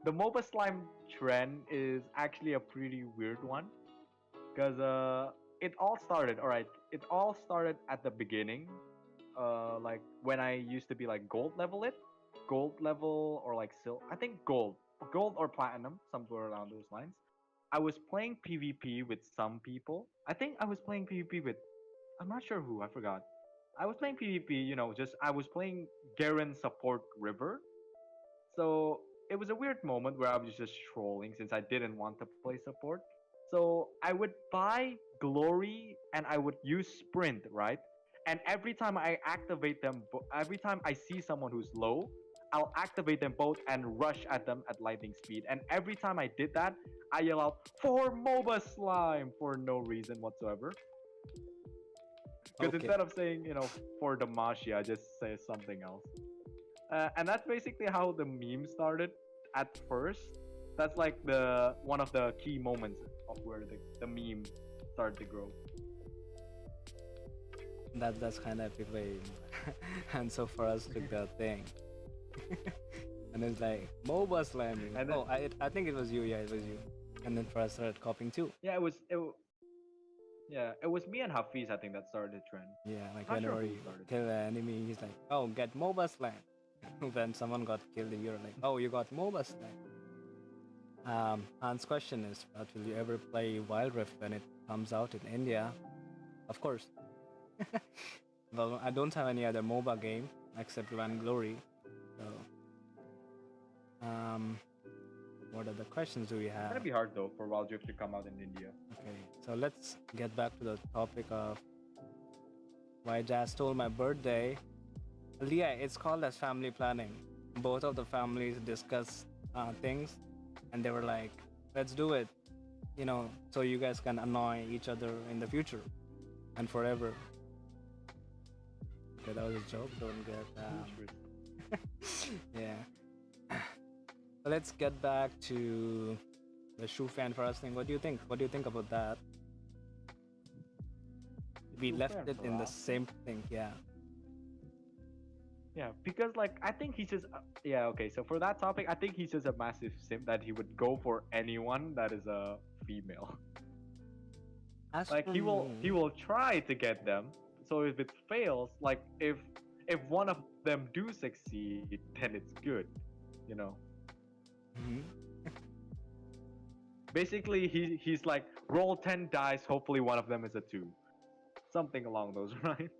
the MOBA slime trend is actually a pretty weird one because it all started. All right, it all started at the beginning, like when I used to be like gold level or like I think gold or platinum, somewhere around those lines. I was playing PvP with some people. I think I was playing PvP with, I'm not sure who, I forgot. I was playing PvP, just I was playing Garen support River. So it was a weird moment where I was just trolling since I didn't want to play support. So I would buy Glory and I would use Sprint, right? And every time I activate them, every time I see someone who's low, I'll activate them both and rush at them at lightning speed. And every time I did that, I yell out, "For MOBA slime!" for no reason whatsoever. Because Okay. instead of saying, for Damashi, I just say something else. And that's basically how the meme started at first. That's like one of the key moments of where the meme started to grow. That's kind of epic way. And so for us took that thing. And it's like MOBA slamming. And then- I think it was you. Yeah, it was you. And then for us started copying too. Yeah, it was me and Hafiz, I think, that started the trend. Yeah, like Not sure whenever who you started. kill an enemy, he's like, "Oh, get MOBA slam." When someone got killed, you're like, "Oh, you got MOBA slam." Hans' question is, will you ever play Wild Rift when it comes out in India? Of course. Well, I don't have any other MOBA game except Glory. So, what other questions do we It's have? gonna be hard though for Wild Rift to come out in India. Okay, so let's get back to the topic of why Jazz stole my birthday. Well, yeah, it's called as family planning. Both of the families discuss things, and they were like, "Let's do it," so you guys can annoy each other in the future and forever. Okay, that was a joke. Don't get yeah. So let's get back to the shoe fan for us thing. What do you think? What do you think about that? We Shoe left fan it for in the us? same thing. Yeah. Yeah, because like I think he's just okay. So for that topic, I think he's just a massive simp that he would go for anyone that is a female. As Like for he me- will try to get them. So if it fails, like if one of them do succeed, then it's good, Mhm. Basically, he's like roll 10 dice. Hopefully, one of them is a 2, something along those lines.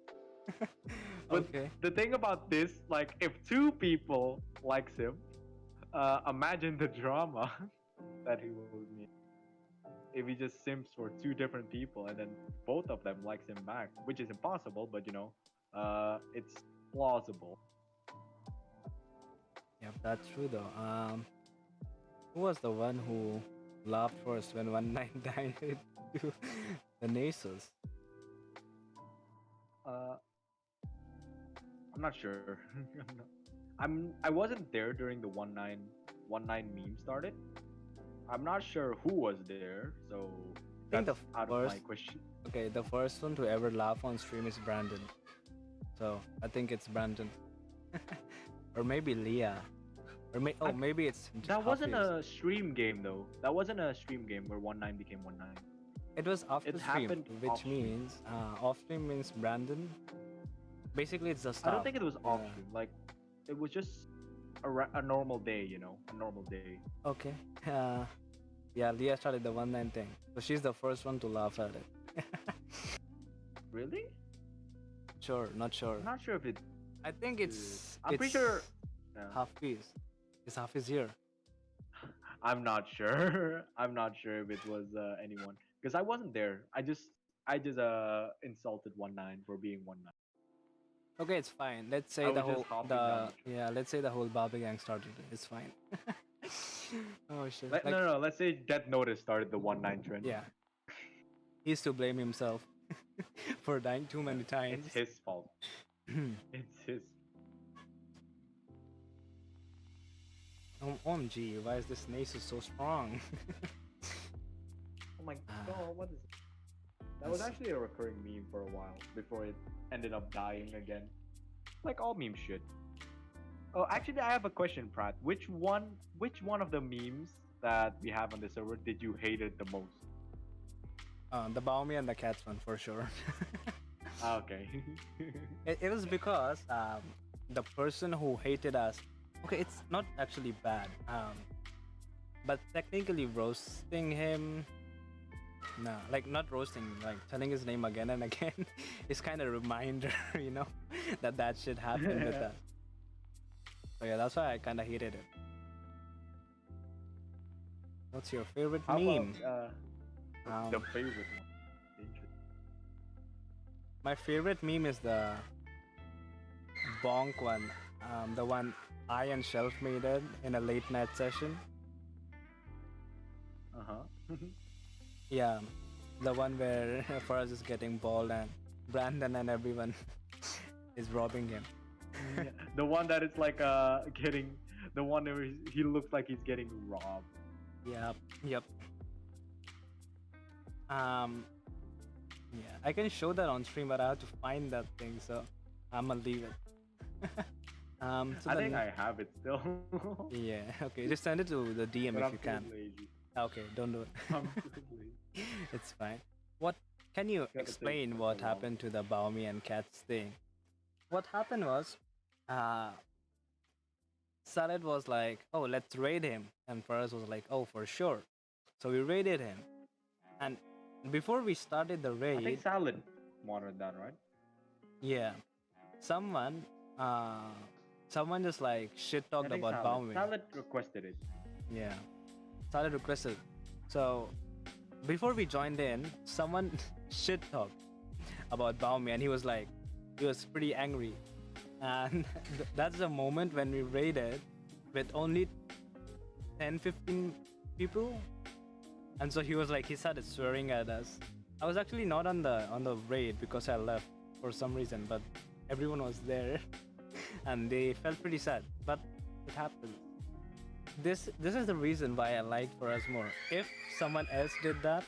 But Okay. the thing about this, like, if 2 people likes him, imagine the drama that he will meet if he just simps for 2 different people and then both of them likes him back, which is impossible, but it's plausible. Yeah, that's true though. Who was the one who laughed first when 1-9 died to the Nasus? I'm not sure. I wasn't there during the 1-9 meme started. I'm not sure who was there, so I think that's the out of my first- question. Okay, the first one to ever laugh on stream is Brandon. So I think it's Brandon. Or maybe Leah. Or maybe it's That wasn't Hafiz. a stream game though. That wasn't a stream game where 1-9 became 1-9. It was off It the stream, happened which off stream. means off stream means Brandon. Basically, it's the I don't staff. think it was off Yeah. stream. Like, it was just a normal day, you know, a normal day. Okay. Uh, yeah, Leah started the 1-9 thing, so she's the first one to laugh at it. Really? Sure, not sure. I'm not sure if it. I think I'm it's pretty sure. Yeah. Hafiz. Is Hafiz here? I'm not sure. I'm not sure if it was anyone because I wasn't there. I just insulted 1-9 for being 1-9. Okay, it's fine. Let's I say the was just whole hopping down the train. yeah. Let's say the whole Babi gang started it. It's fine. Oh shit! Let, Like, no, no, no. Let's say Death Notice started the 1-9 trend. yeah, he's to blame himself for dying too many times. It's his fault. It's his. OMG, why is this Nasus so strong? Oh my Ah. god, what is? That was That's- actually a recurring meme for a while before it ended up dying again. Like all meme shit. Oh, actually, I have a question, Pratt. Which one of the memes that we have on the server did you hated the most? The Baomi and the cats one for sure. Ah, okay. It was because the person who hated us. Okay, it's not actually bad. But technically roasting him. No, like not roasting, like telling his name again and again is kind of a reminder, you know, that shit happened with that. So yeah, that's why I kind of hated it. What's your favorite How meme? about the favorite one? Interesting. My favorite meme is the bonk one. The one I and Shelf made it in a late night session. Uh huh. Yeah, the one where Faraz is getting bald and Brandon and everyone is robbing him. The one that is like getting the one where he looks like he's getting robbed. Yep. Yeah, I can show that on stream, but I have to find that thing, so I'm gonna leave it. So I then, think I have it still. yeah, okay, just send it to the DM But if I'm you too can. lazy. Okay, don't do it. I'm too lazy. It's fine. What can you Gotta take explain so what long. happened to the Baomi and Cats thing? What happened was, Salad was like, "Oh, let's raid him," and Faraz was like, "Oh, for sure." So we raided him, and before we started the I raid, think Salad wanted that, right? yeah, someone, someone just like shit I talked think about Salad. Baomi. Salad requested it. Yeah, Salad requested. So before we joined in, someone shit talked about Baomi, and he was pretty angry. And that's the moment when we raided with only 10-15 people. And so he started swearing at us. I was actually not on the raid because I left for some reason, but everyone was there and they felt pretty sad. But it happened. This is the reason why I liked For Us more. If someone else did that,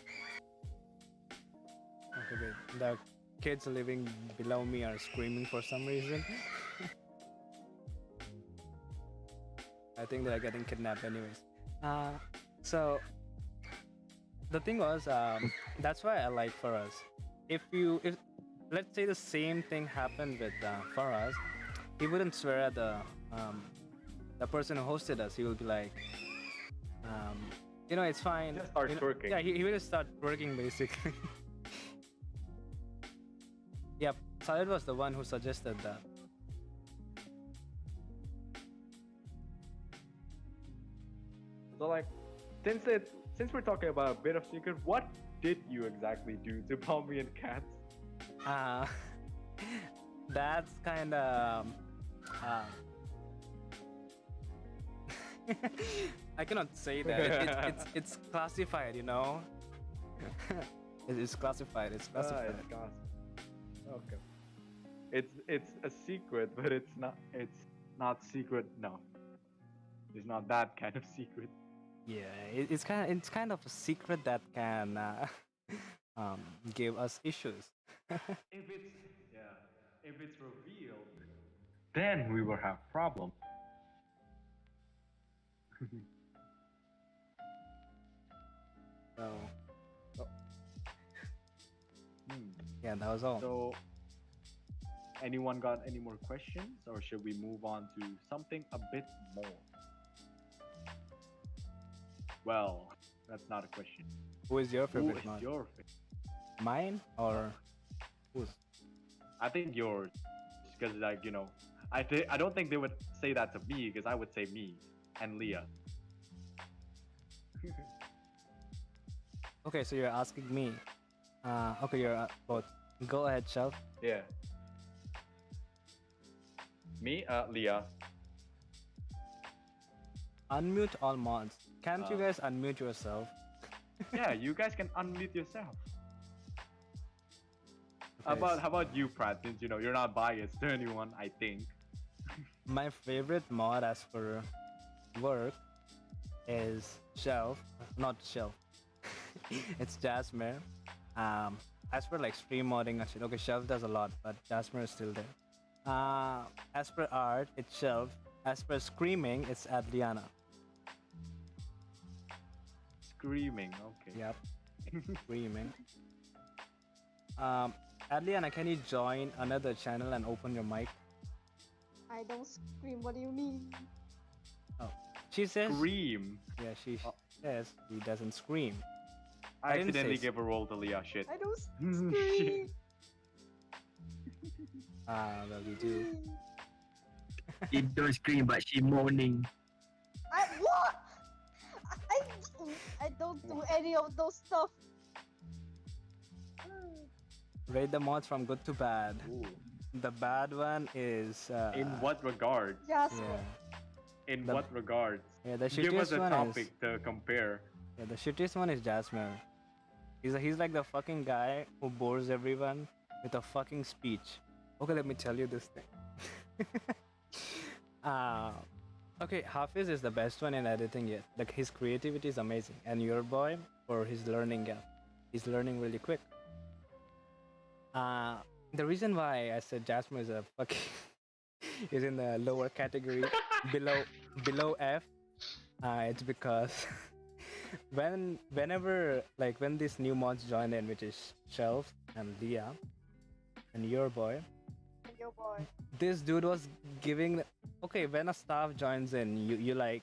okay, wait, the kids living below me are screaming for some reason. I think they're getting kidnapped anyways. So the thing was, that's why I like For Us. If let's say the same thing happened with For Us, he wouldn't swear at the person who hosted us. He will be like, it's fine. Just start You know- twerking. Yeah, he will just start twerking basically. Yep, Salad was the one who suggested that. So like, since we're talking about a bit of secret, what did you exactly do to Palmy and Cats? Uh, that's kind of. I cannot say that. It's classified, you know. It's classified. It's classified. It's gossip. Okay. It's a secret, but it's not secret enough. It's not that kind of secret. Yeah, it's kind of a secret that can give us issues. If it's revealed, then we will have problems. So Yeah, that was all. So, anyone got any more questions, or should we move on to something a bit more? Well, that's not a question. Who is your Who favorite is mod? your favorite? Mine or whose? I think yours, because like I don't think they would say that to me, because I would say me and Leah. Okay, so you're asking me. Okay, you're both. Go ahead, Shelf. Yeah. Me, Leah. Unmute all mods. Can't you Uh, guys unmute yourself? Yeah, you guys can unmute yourself. Okay, How about you, Pratt? Since you're not biased to anyone, I think. my favorite mod as per work is Shelf, not Shelf. It's Jasmine. As per like stream modding and shit, okay, Shelf does a lot, but Jasmine is still there. As per art, it's Shelf. As per screaming, it's Adriana. Screaming. Okay. Yep, screaming. Adriana, can you join another channel and open your mic? I don't scream. What do you mean? She says. Scream. Yeah, she Oh. says he doesn't scream. I I didn't accidentally say gave a roll to Leah. Shit. I don't Shit. scream. Well, we do. She don't scream, but she moaning. I what? I don't do any of those stuff. Rate the mods from good to bad. Ooh. The bad one is. In what regard? Jasper. Yeah. In The- what regards? Yeah, the Give us shittiest a one topic is. to compare. Yeah, the shittiest one is Jasmine. He's like the fucking guy who bores everyone with a fucking speech. Okay, let me tell you this thing. Okay, Hafiz is the best one in editing yet. Like his creativity is amazing, and your boy for his learning gap, he's learning really quick. The reason why I said Jasmine is a fucking is in the lower category below F, it's because whenever when these new mods join in, which is Shelf and Leah and your boy, And your boy. this dude was giving. Okay, when a staff joins in, you like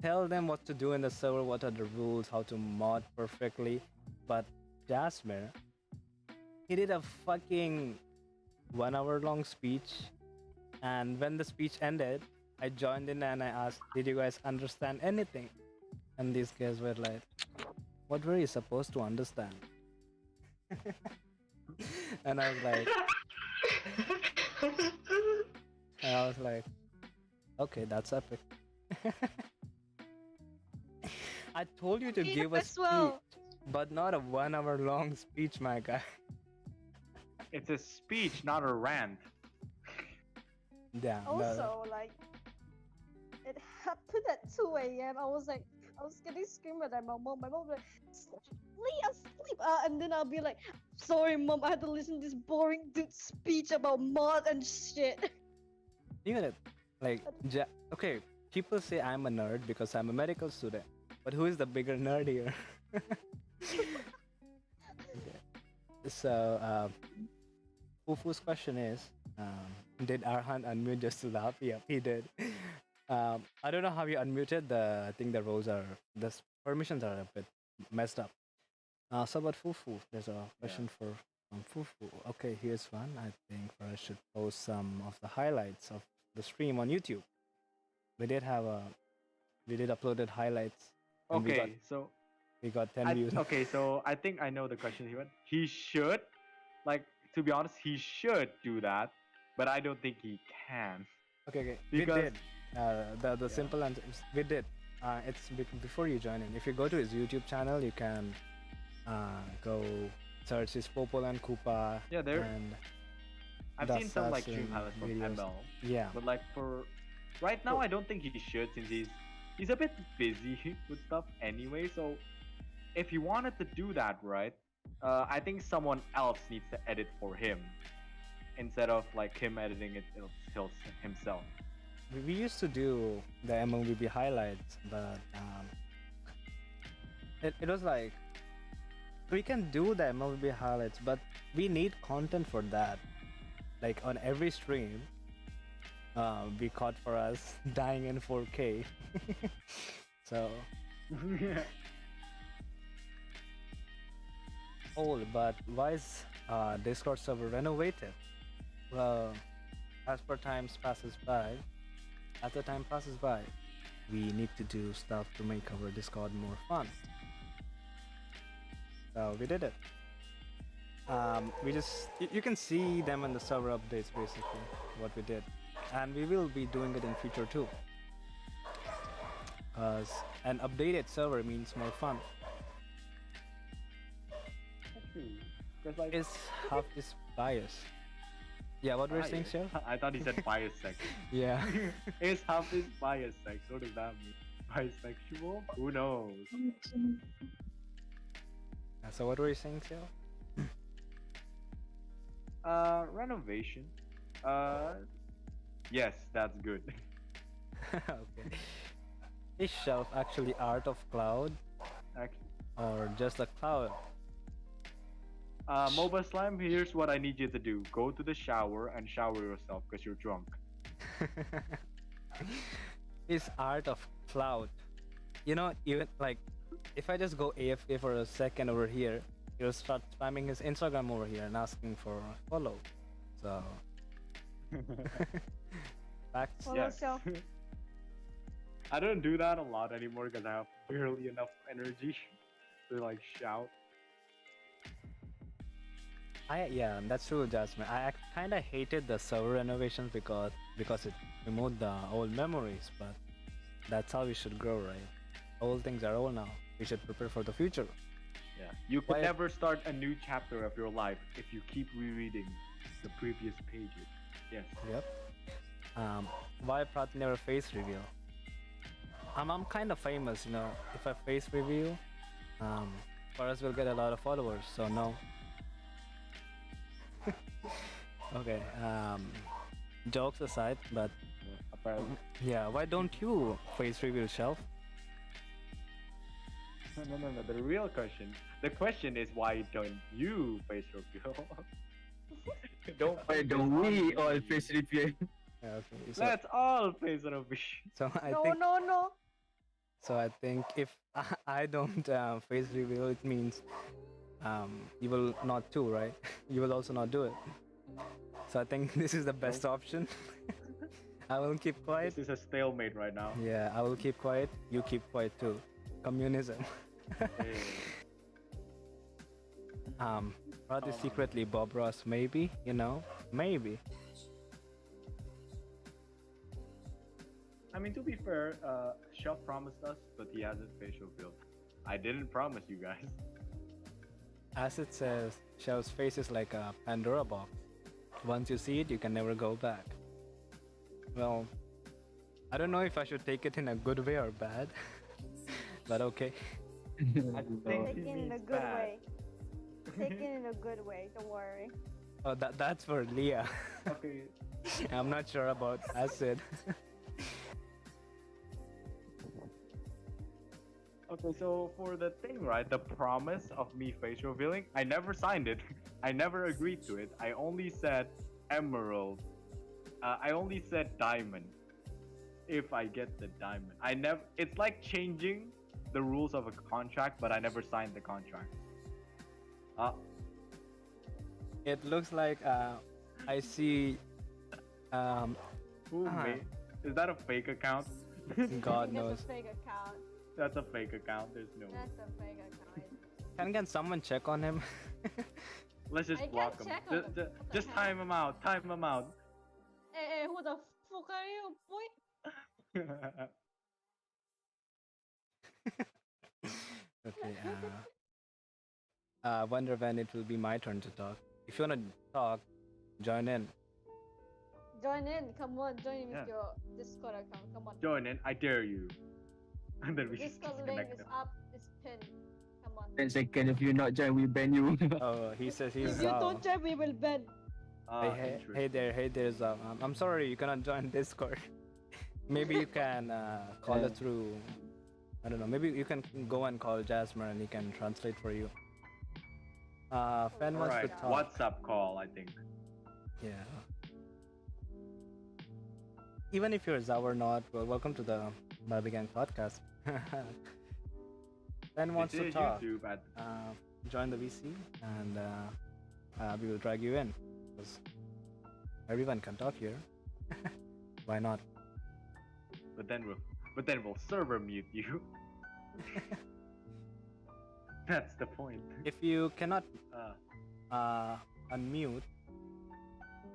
tell them what to do in the server, what are the rules, how to mod perfectly. But Jasmine, he did a fucking 1 hour long speech, and when the speech ended, I joined in and I asked, "Did you guys understand anything?" And these guys were like, "What were you supposed to understand?" and I was like, "Okay, that's epic." I told you to Me give a as well. speech, but not a 1 hour long speech, my guy. It's a speech, not a rant. Yeah. Also, like, it happened at 2 a.m. I was getting screamed at my mom. My mom was like, Leah, sleep. And then I'll be like, sorry, mom, I had to listen to this boring dude speech about mod and shit. Even it, like, okay, people say I'm a nerd because I'm a medical student, but who is the bigger nerd here? So, Fufu's question is, did Arhan unmute just to laugh? Yep, he did. I don't know how you unmuted. I think the roles are, the permissions are a bit messed up. So about Fufu, there's a question from Fufu. Okay, here's one. I think I should post some of the highlights of the stream on YouTube. We did uploaded highlights. And Okay, so we got 10 views. okay, so I think I know the question he went. He should, like, to be honest, he should do that, but I don't think he can. Okay. Because- We did. The simple answer is we did. It's before you join in. If you go to his YouTube channel, you can go search his Popol and Koopa. Yeah, there. And I've the seen some like stream assassin highlights from videos. ML, Yeah. but like for right now, I don't think he should, since he's a bit busy with stuff anyway. So if he wanted to do that, right, I think someone else needs to edit for him instead of like him editing it himself. We used to do the MMVB highlights, but it was like we can do the MLB highlights, but we need content for that. Like on every stream, be caught for us dying in 4K. So old, but why is Discord server renovated? Well, as per times passes by, as the time passes by, we need to do stuff to make our Discord more fun. So we did it. We just you can see them in the server updates basically what we did, and we will be doing it in future too. Cause an updated server means more fun. True. Because like Is half is bias. Yeah, what were you saying, bias. Shell? I thought he said bias sex. Yeah. Is half is bias sex? What does that mean? Bisexual? Who knows? So what were you saying, Shell? Renovation. Yes, that's good. Okay. Is shelf actually art of cloud Actually, or just a cloud? MOBA Slime, here's what I need you to do. Go to the shower and shower yourself because you're drunk. Is art of cloud. You know, even like if I just go AFK for a second over here, he'll start spamming his Instagram over here and asking for a follow. So facts. Follow Yes. self. I don't do that a lot anymore because I have barely enough energy to like shout. Yeah, that's true, Jasmine. I kind of hated the server renovations because it removed the old memories, but that's how we should grow, right? Old things are old now. We should prepare for the future. Yeah. You can Why- never start a new chapter of your life if you keep rereading the previous pages. Yes. Yep. Why Prath never face reveal? I'm kind of famous, you know. If I face reveal, Paras will get a lot of followers. So no. Okay. Jokes aside, but Apparently. yeah, why don't you face reveal, Shelf? No. The real question. The question is why don't you face reveal? Why don't we all face reveal? Yeah, okay. Let's all face reveal. So I No, think no. so. I think if I don't face reveal, it means you will not too, right? You will also not do it. So I think this is the best option. I will keep quiet. This is a stalemate right now. Yeah, I will keep quiet. You keep quiet too. Communism. Hey. Probably secretly Bob Ross, maybe, you know, maybe. I mean, to be fair, Shelf promised us, but he hasn't facial revealed. I didn't promise you guys. As it says, Shell's face is like a Pandora box. Once you see it, you can never go back. Well, I don't know if I should take it in a good way or bad, but okay. I think Take he it in a means good bad. way. Take it in a good way. Don't worry. Oh, that's for Leah. Okay. I'm not sure about Acid. Okay, so for the thing, right, the promise of me face revealing, I never signed it. I never agreed to it. I only said emerald. I only said diamond. If I get the diamond, I never. It's like changing the rules of a contract, but I never signed the contract. It looks like I see Who Ah. made? Is that a fake account? God That's knows. a fake account. That's a fake account. There's no. That's a fake account. Can someone check on him? Let's just I block can't him. check on him. What the Just hell? time him out. Time him out. Hey, who the fuck are you, boy? Okay. I wonder when it will be my turn to talk. If you wanna talk, join in. Join in. Come on, join in Yeah. with your Discord account. Come on. Join in. I dare you. And then we just Discord link disconnect is him. up. It's pinned. Come on. 10 seconds, if you not join, we ban you. Oh, he says he's If you Zao. don't join, we will ban. Hey there, Zao. I'm sorry, you cannot join Discord. Maybe you can call it through. I don't know. Maybe you can go and call Jasmine and he can translate for you. Fan wants to Alright, talk. WhatsApp call, I think. Yeah. Even if you're Zao or not, well, welcome to the Babi Gang podcast. Fan wants This to is talk. YouTube at Join the VC and we will drag you in because everyone can talk here. Why not? but then we'll server mute you. That's the point. If you cannot Uh, unmute,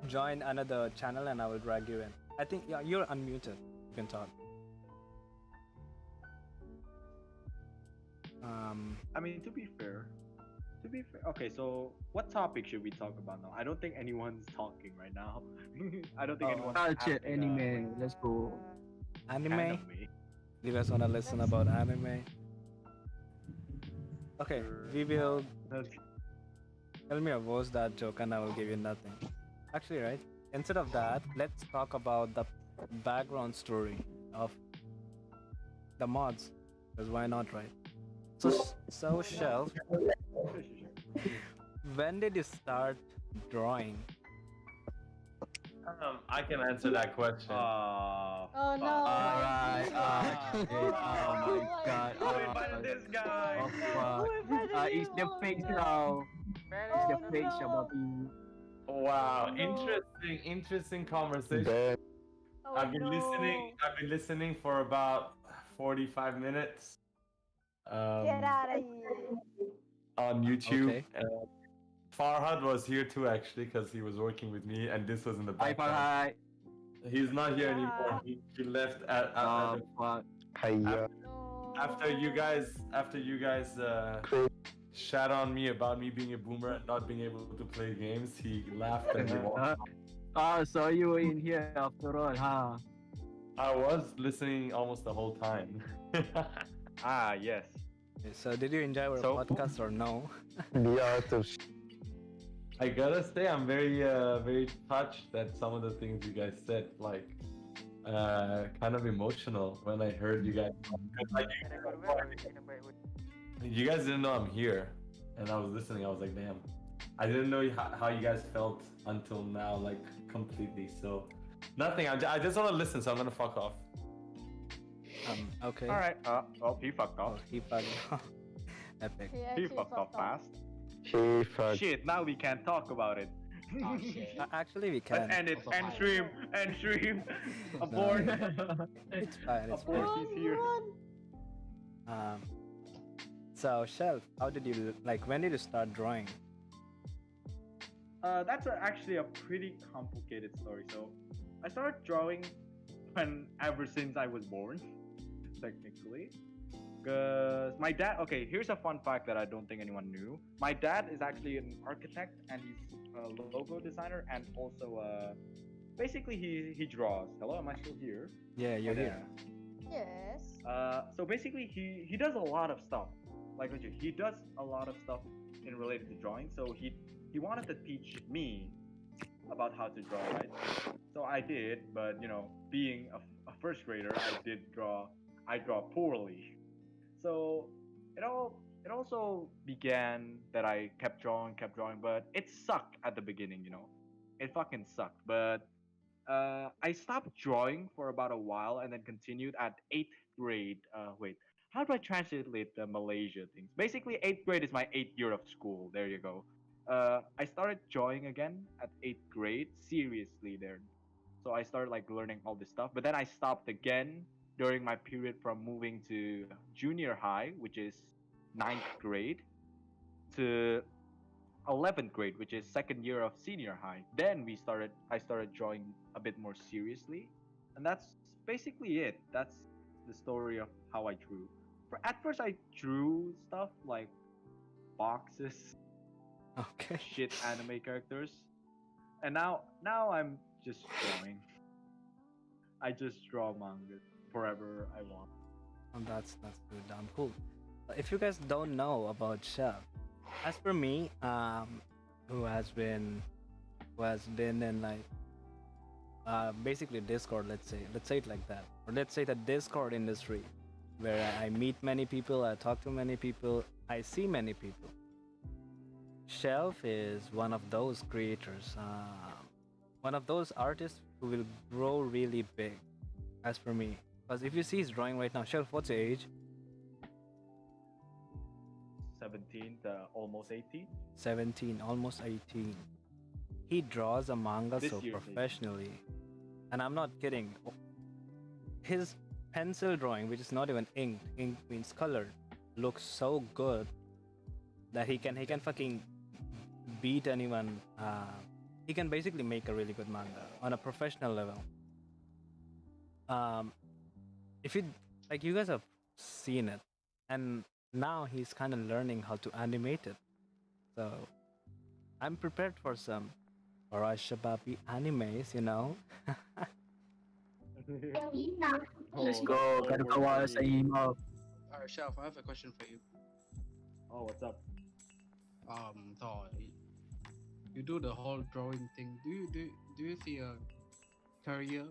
join another channel and I will drag you in. I think yeah, you're unmuted. You can talk. I mean, to be fair, okay. So, what topic should we talk about now? I don't think anyone's talking right now. I don't think Oh, anyone's Culture, asking, anime. Let's go. anime. You guys wanna listen Let's- about anime? Okay, we will. Tell me a voice that joke and I will give you nothing. Actually, right? Instead of that, let's talk about the background story of the mods. Because why not, right? So Shelf, when did you start drawing? I can answer that question. Oh fuck. no. Alright, Oh, oh my god. Who invited this guy? Oh, Who fuck. invited It's you? the Oh, fake no. now. It's the Oh, fake no. Shababi. Wow, no. interesting conversation. Oh, I've been no. listening for about 45 minutes. Get out of here. On YouTube. Okay. Farhad was here too actually because he was working with me and this was in the Bye background. bye. He's not here anymore. Yeah. He left at Oh, fuck. No. after you guys shat on me about me being a boomer and not being able to play games, he laughed and he walked. Oh, so you were in here after all, huh? I was listening almost the whole time. Yes. So did you enjoy our So- podcast or no? I gotta say, I'm very touched that some of the things you guys said, like, kind of emotional when I heard you guys. Like, you guys didn't know I'm here, and I was listening. I was like, damn, I didn't know how you guys felt until now, like completely. So, nothing. I just want to listen, so I'm gonna fuck off. Okay. Alright. Well, he fucked Oh, off. he fucked off. Epic. He He actually fucked off fast. Shit, now we can't talk about it. Oh, shit. Actually, we Let's can. end it. End stream. End stream. No. Abort. It's fine. It's Abort. fine. He's here. Um, so Shelf, how did you like? When did you start drawing? That's actually a pretty complicated story. So, I started drawing ever since I was born, technically. Because my dad, okay, here's a fun fact that I don't think anyone knew. My dad is actually an architect and he's a logo designer and also, basically he draws. Hello, am I still here? Yeah, you're here. Yes. So basically he does a lot of stuff. Like legit, he does a lot of stuff in related to drawing. So he wanted to teach me about how to draw, right? So I did, but you know, being a first grader, I draw poorly. So it also began that I kept drawing, but it sucked at the beginning, you know. It fucking sucked. But I stopped drawing for about a while and then continued at 8th grade. Wait, how do I translate the Malaysia things? Basically, 8th grade is my 8th year of school. There you go. I started drawing again at 8th grade, seriously there. So I started like learning all this stuff, but then I stopped again during my period from moving to junior high, which is 9th grade, to 11th grade, which is second year of senior high. Then I started drawing a bit more seriously, and that's basically it. That's the story of how I drew. At first, I drew stuff like boxes, Okay. shit anime characters, and now I'm just drawing. I just draw manga forever I want. That's pretty damn cool. If you guys don't know about Chef, as for me, who has been in like basically Discord, let's say it like that, or let's say the Discord industry, where I meet many people, I talk to many people, I see many people. Shelf is one of those creators, one of those artists who will grow really big, as for me. Because if you see his drawing right now, Shelf, what's your age? 17 to almost 18. 17, almost 18. He draws a manga This so year's 18. professionally. And I'm not kidding. His pencil drawing, which is not even ink means colored, looks so good that he can fucking beat anyone. He can basically make a really good manga on a professional level. Um, if you like, you guys have seen it, and now he's kind of learning how to animate it. So I'm prepared for some Babi animes, you know. Let's Oh, go. that's Gotta all go work sa for you. imo. Alright, Chef, I have a question for you. Oh, what's up? So you do the whole drawing thing. Do you see a career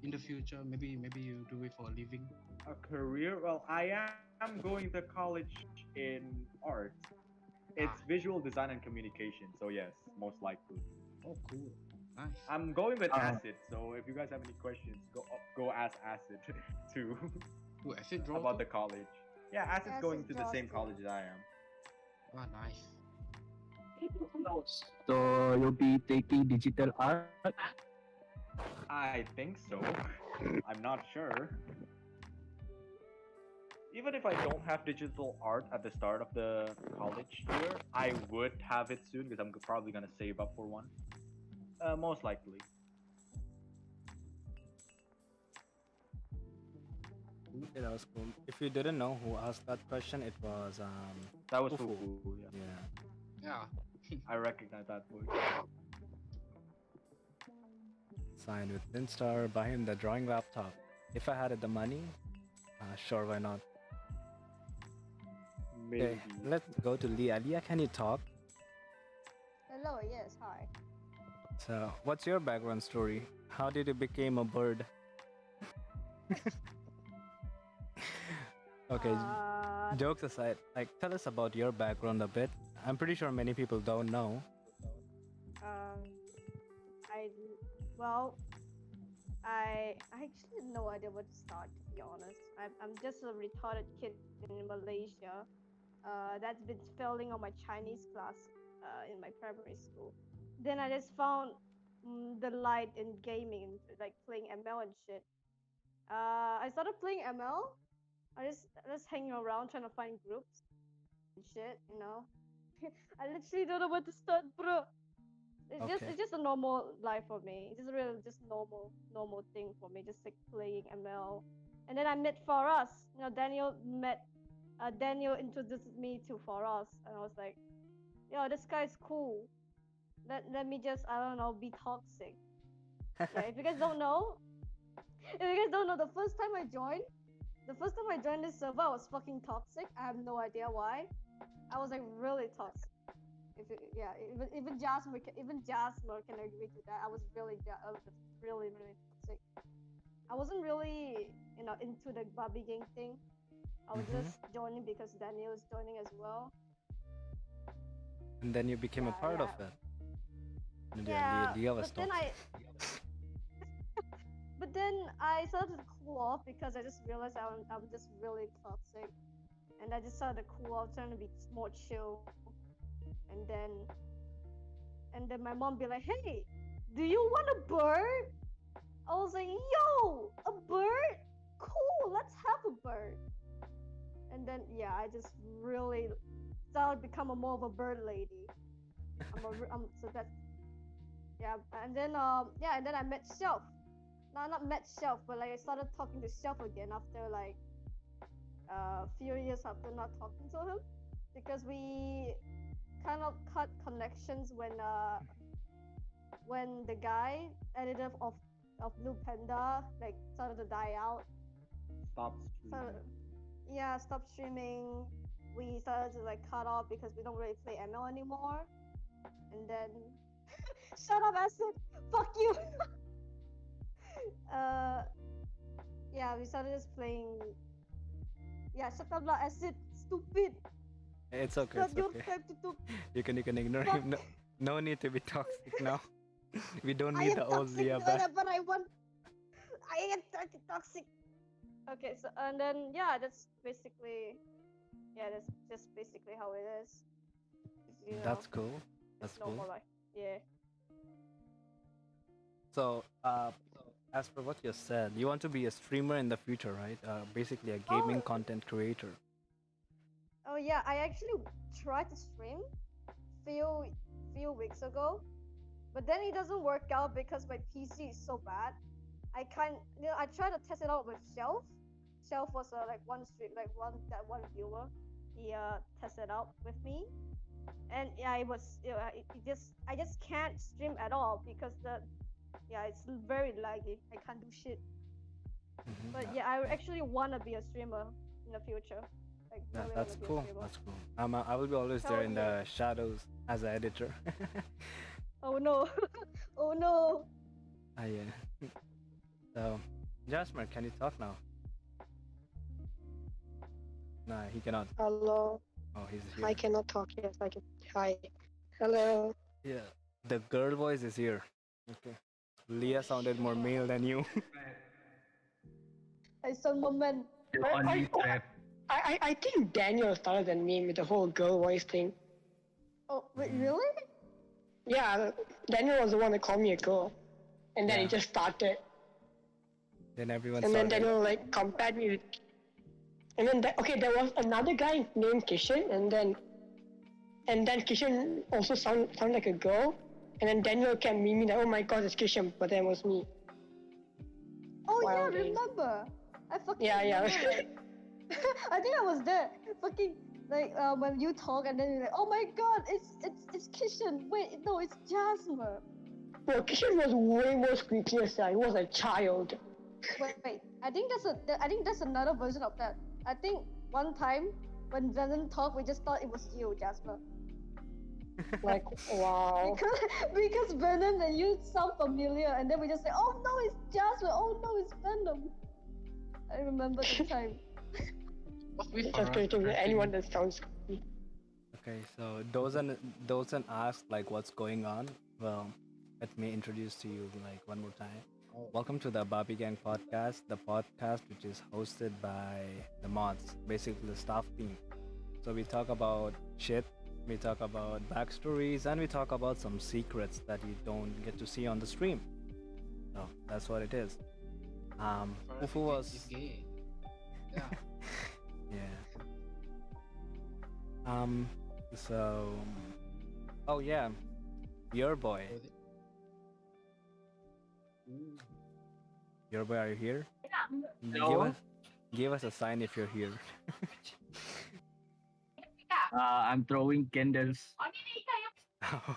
in the future? Maybe you do it for a living. A career? Well, I am going to college in art. It's Ah. visual design and communication. So yes, most likely. Oh, cool. Nice. I'm going with Uh-huh. acid. So if you guys have any questions, go ask acid too Do acid draw about too? the college. Yeah, acid's Acid going to the draws same too. college as I am. Ah, nice. So you'll be taking digital art. I think so. I'm not sure. Even if I don't have digital art at the start of the college year, I would have it soon because I'm probably gonna save up for one. Most likely. Okay, that was cool. If you didn't know who asked that question, it was That was Fufu. Fufu, yeah. Yeah. Yeah. I recognize that voice. Signed with Winstar, buy him the drawing laptop. If I had the money, sure, why not? Maybe. Okay, let's go to Leah. Leah, can you talk? Hello, yes, hi. So, what's your background story? How did you become a bird? Okay, jokes aside, like tell us about your background a bit. I'm pretty sure many people don't know. Um, I well, I actually have no idea where to start. To be honest, I'm just a retarded kid in Malaysia. That's been failing on my Chinese class. In my primary school. Then I just found the light in gaming, like playing ML and shit. I started playing ML. I just hanging around trying to find groups and shit. I literally don't know where to start, bro. It's just a normal life for me. It's just really just normal thing for me. Just like playing ML, and then I met Faraz. Daniel introduced me to Faraz, and I was like, yo, this guy's cool. Let me just, I don't know, be toxic. Yeah, if you guys don't know, the first time I joined this server, I was fucking toxic. I have no idea why. I was like really toxic. Even Jasmer can agree to that. I was really toxic. I wasn't really into the Babi gang thing. I was Mhm. just joining because Daniel is joining as well. And then you became a Yeah, part of yeah. it. And Yeah, Leah was but then toxic. but then I started to cool off because I just realized I'm just really toxic, and I just started to cool off, trying to be more chill, and then my mom be like, "Hey, do you want a bird?" I was like, "Yo, a bird? Cool, let's have a bird." And then yeah, I just really started to become more of a bird lady. So that's yeah, and then I met Shelf. No, not met Shelf, but like I started talking to Shelf again after like a few years after not talking to him, because we kind of cut connections when the guy editor of Blue Panda like started to die out. Stop So streaming. yeah, stop streaming. We started to like cut off because we don't really play ML anymore. And then shut up, Acid. Fuck you. uh, yeah, we started just playing. Yeah, shut up, lah, Acid. Stupid. It's okay. Not It's your okay. time to talk. You can ignore Fuck. him. No, no need to be toxic now. We don't I need am the old toxic Leah back. whenever I want. I am toxic. Okay, so and then yeah, that's basically that's just basically how it is. You know, That's cool. That's it's cool. normal life. Yeah. So, as per what you said, you want to be a streamer in the future, right? Basically, a Oh, gaming content creator. oh yeah, I actually tried to stream few weeks ago, but then it doesn't work out because my PC is so bad. I can't. I tried to test it out with Shelf. Shelf was like one stream, like one viewer. He tested out with me, and yeah, it was. I just can't stream at all because it's very laggy. I can't do shit. But yeah, I actually wanna be a streamer in the future. Like really That's wanna be a cool. streamer. That's cool. I will be always there Hell in yeah. the shadows as an editor. Oh no. Oh no. Yeah. So, Jasmer, can you talk now? Nah, he cannot. Hello. Oh, he's I here. cannot talk yet. I can. Hi. Hello. Yeah. The girl voice is here. Okay. Leah sounded more male than you. I sound moment. The I, only trap. I think Daniel started than me with the whole girl voice thing. Oh wait, really? Yeah, Daniel was the one that called me a girl, and then Yeah. it just started. Then everyone And then started. Daniel like compared me with. And then there was another guy named Kishan, and then Kishan also sounded like a girl, and then Daniel kept memeing like, oh my god, it's Kishan, but then it was me. Oh Wild yeah, days. remember? I fucking Yeah. remember, like, I think I was there. Fucking like when you talk and then you're like, oh my god, it's Kishan. Wait, no, it's Jasmine. Well, Kishan was way more squeakier, side. He was a child. Wait. I think that's another version of that. I think one time when Venom talked, we just thought it was you, Jasper. Like, wow. Because Venom and you sound familiar, and then we just say, oh no, it's Jasper. Oh no, it's Venom. I remember the time. Must be It's for just going to be anyone that sounds. Okay, so Dozen asked like what's going on. Well, let me introduce to you like one more time. Welcome to the Babi Gang podcast, the podcast which is hosted by the mods, basically the staff team. So we talk about shit, we talk about backstories, and we talk about some secrets that you don't get to see on the stream. So that's what it is. Ufu was It's gay. Yeah. yeah. So oh yeah, your boy. Your boy, are you here? Hello? Give us a sign if you're here. I'm throwing candles.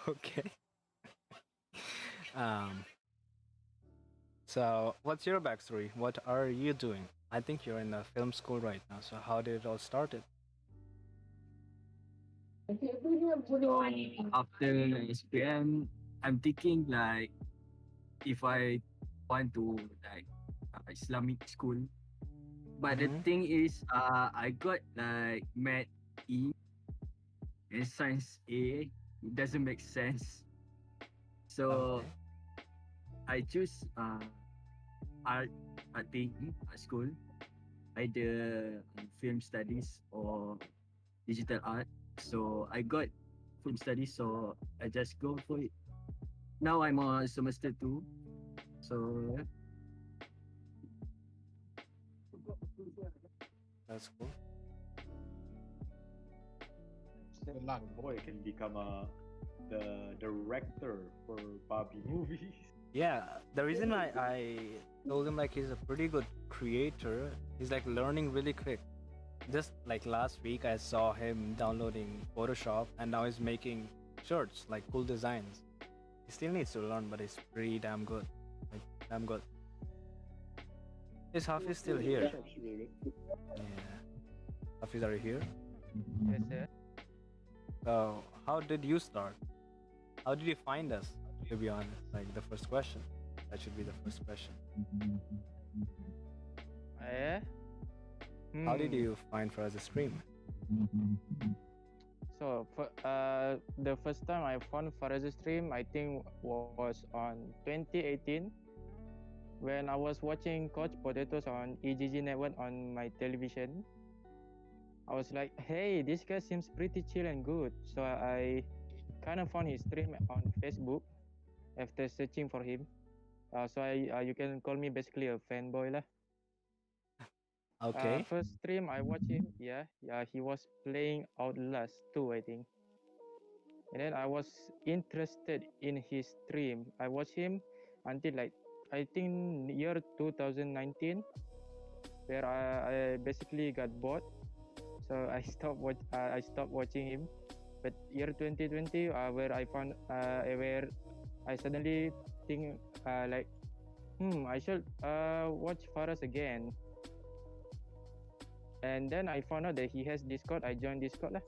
Okay. So what's your backstory? What are you doing? I think you're in the film school right now. So how did it all started? After SPM, I'm thinking like if I want to like Islamic school. But the Mhm. thing is, I got like Math E and Science A. It doesn't make sense. So Okay. I choose art thing at school, either film studies or digital art. So I got film studies, so I just go for it. Now I'm on semester 2. So That's cool. Your boy can become the director for Babi movies. Yeah, the reason I told him like he's a pretty good creator, he's like learning really quick. Just like last week, I saw him downloading Photoshop, and now he's making shirts, like cool designs. He still needs to learn, but he's pretty damn good. Like, damn good. Is Hafiz still here? Yeah. Hafiz, are you here? Yes, sir. So, how did you start? How did you find us, to be honest? Like, the first question. That should be the first question. Eh? How did you find for us a stream? The first time I found Faraz's stream, I think was on 2018 when I was watching Coach Potatoes on EGG Network on my television. I was like, hey, this guy seems pretty chill and good. So I kind of found his stream on Facebook after searching for him. You can call me basically a fanboy lah. Okay. First stream I watched him, he was playing Outlast 2, I think. And then I was interested in his stream. I watched him until like I think year 2019, where I basically got bored, so I stopped watching him. But year 2020, where I suddenly think I should watch Faras again. And then I found out that he has Discord. I joined Discord lah.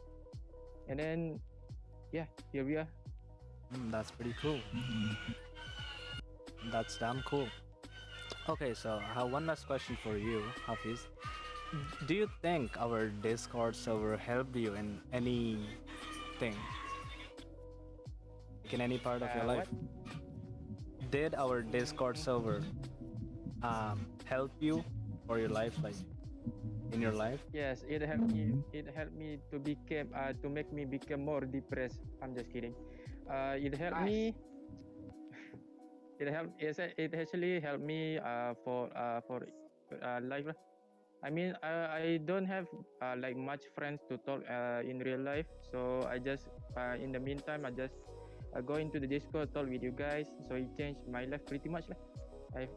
And then here we are. That's pretty cool. That's damn cool. Okay, so I have one last question for you, Hafiz. Do you think our Discord server helped you in anything? Like in any part of your life? Did our Discord server help you for your life, like in your life? Yes, it helped me. It helped me to make me become more depressed. I'm just kidding. It helped me. It helped. It actually helped me for life lah. I mean, I don't have like much friends to talk in real life, so I just in the meantime I just go into the Discord, talk with you guys. So it changed my life pretty much lah. Okay,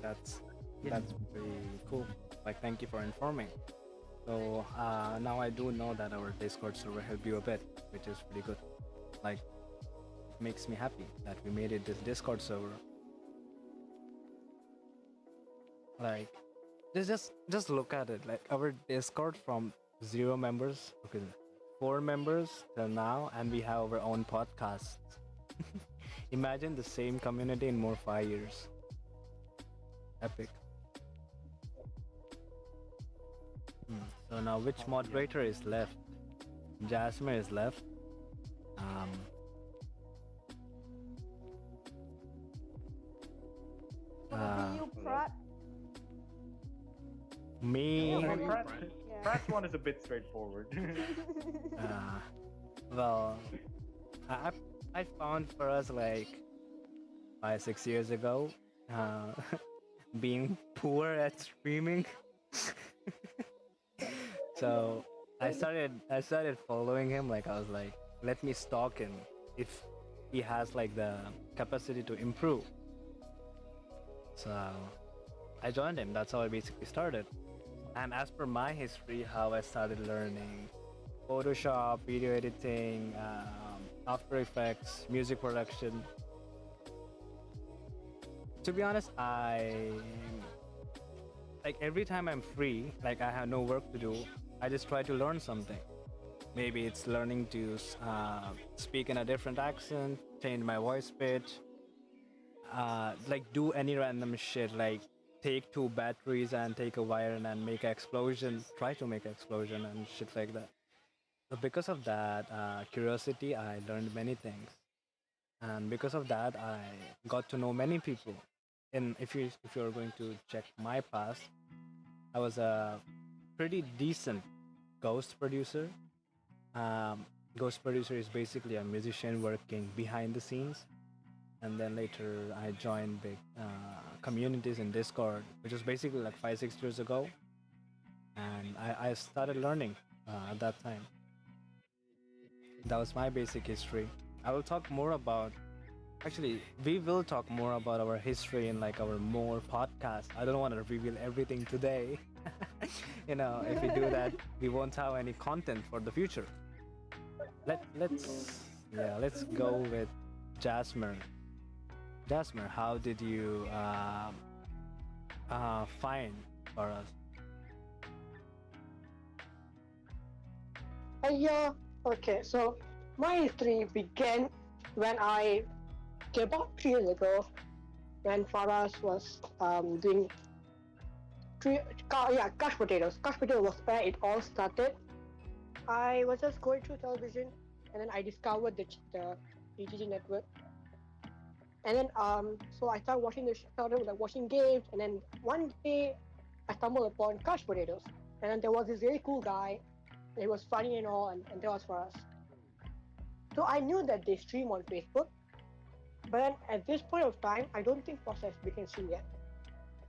that's pretty cool. Like, thank you for informing. So now I do know that our Discord server helped you a bit, which is pretty good. Like, it makes me happy that we made it this Discord server. Like, just look at it. Like, our Discord from 0 members, okay, 4 members till now, and we have our own podcasts. Imagine the same community in more 5 years. Epic. So now which moderator is left? Jasmine is left. You, Pratt. Me. Pratt's one is a bit straightforward. Well, I found for us like 5-6 years ago, being poor at streaming. So I started following him. Like, I was like, let me stalk him if he has like the capacity to improve. So I joined him. That's how I basically started. And as per my history, how I started learning Photoshop, video editing, After Effects, music production. To be honest, like every time I'm free, like I have no work to do, I just try to learn something. Maybe it's learning to speak in a different accent, change my voice pitch, like do any random shit, like take 2 batteries and take a wire and make an explosion, try to make an explosion and shit like that. So because of that curiosity, I learned many things. And because of that, I got to know many people. And if you're going to check my past, I was a pretty decent ghost producer. Ghost producer is basically a musician working behind the scenes. And then later I joined big communities in Discord, which was basically like 5-6 years ago. And I started learning at that time. That was my basic history. I will talk more about, actually, we will talk more about our history in like our more podcasts. I don't want to reveal everything today. You know, if we do that, we won't have any content for the future. Let's go with Jasmine. Jasmine, how did you find for us? Okay, so my history began when about 3 years ago, when Faras was doing couch potatoes. Couch potato was where it all started. I was just going through television, and then I discovered the BGG network, and then so I started started like watching games, and then one day I stumbled upon Crush Potatoes, and then there was this really cool guy. It was funny and all, and that was for us. So I knew that they stream on Facebook, but then at this point of time, I don't think Fox has become stream yet.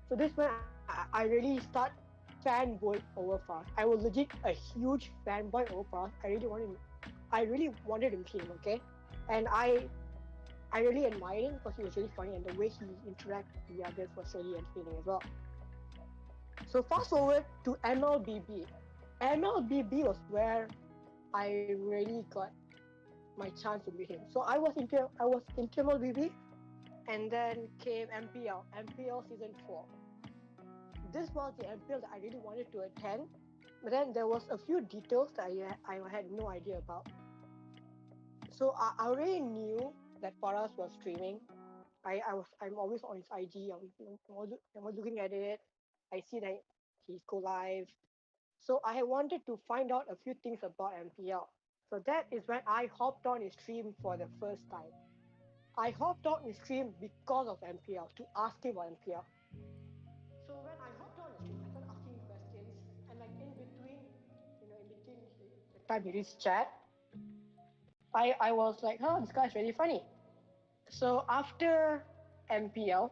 So this when I really start fanboy over Fast. I was legit a huge fanboy over Fast. I really wanted him to him, okay? And I really admired him because he was really funny and the way he interacted with the others was really entertaining as well. So fast forward to MLBB. MLBB was where I really got my chance to meet him. So I was in MLBB, and then came MPL season 4. This was the MPL that I really wanted to attend, but then there was a few details that I had no idea about. So I already knew that Faraz was streaming. I'm always on his IG. I'm looking at it. I see that he's go live. So I wanted to find out a few things about MPL. So that is when I hopped on his stream for the first time. I hopped on his stream because of MPL to ask him about MPL. So when I hopped on his stream, I started asking questions, and like in between the time he reached chat, I was like, oh, this guy's really funny. So after MPL,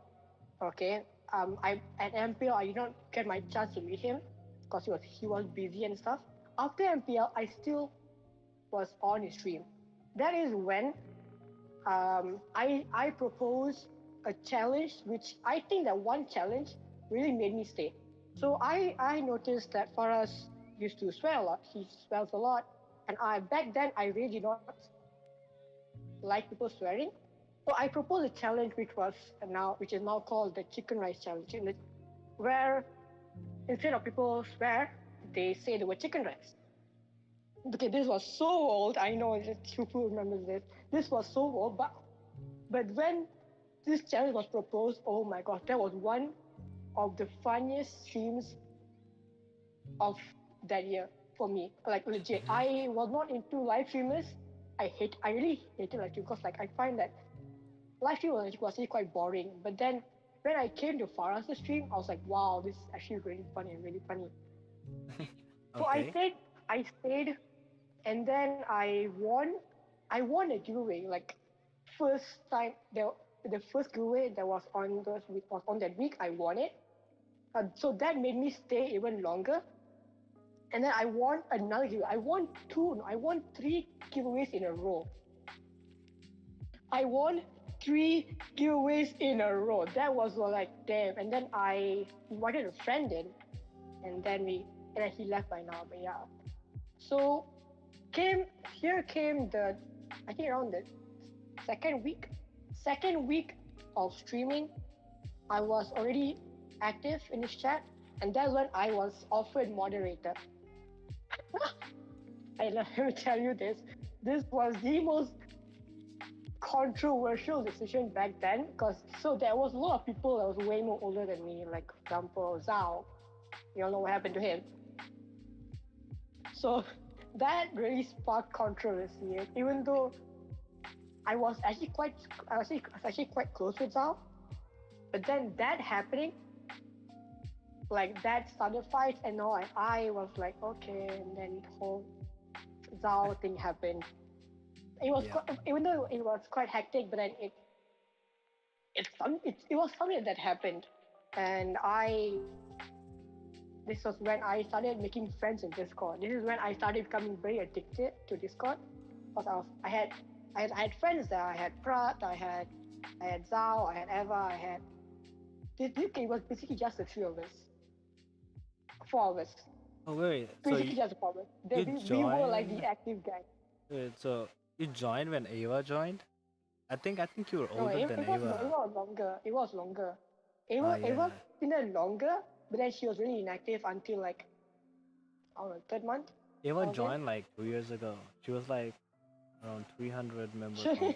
okay, I at MPL I did not get my chance to meet him because he was busy and stuff. After MPL, I still was on his stream. That is when I proposed a challenge, which I think that one challenge really made me stay. So I noticed that Faraz used to swear a lot. He swears a lot, and I back then I really did not like people swearing. So I proposed a challenge which is now called the chicken rice challenge, where instead of people swear, they say the word chicken rice. Okay, this was so old. I know just who remembers this. This was so old, but when this challenge was proposed, oh my gosh, that was one of the funniest streams of that year for me. Like legit, Mhm. I was not into live streamers. I really hated live stream because like I find that live stream was actually quite boring. But then when I came to Faraz's stream, I was like, wow, this is actually really funny and really funny. So Okay. I stayed, and then I won a giveaway. Like first time the first giveaway that was on that week, I won it. So that made me stay even longer. And then I won another giveaway. I won two. No, I won three giveaways in a row. I won three giveaways in a row. That was like damn. And then I invited a friend in, and then he left by now. But yeah. So came came the I think around the second week. Second week of streaming, I was already active in his chat, and that's when I was offered moderator. Let me tell you this. This was the most controversial decision back then because so there was a lot of people that was way more older than me, like for example Zhao. You all know what happened to him. So that really sparked controversy. Even though I was actually quite close with Zhao, but then that happening, like that started fights and all, and I was like, okay, and then the whole Zhao thing happened. Yeah. Even though it was quite hectic, but then it was something that happened, and this was when I started making friends in Discord. This is when I started becoming very addicted to Discord because I had friends there. I had Prat, I had Zhao, I had Eva, I had it was basically just the three of us, four of us, Oh wait. So basically just the four of us. you We were like the joined. active gang. Wait, so you joined when Ava joined? I think you were No, older than it Ava. was longer. It was longer. Ah Ava yeah. been there longer, but then she was really inactive until like I don't know, third month. I Ava was in. joined like 2 years ago. She was like around 300 member count.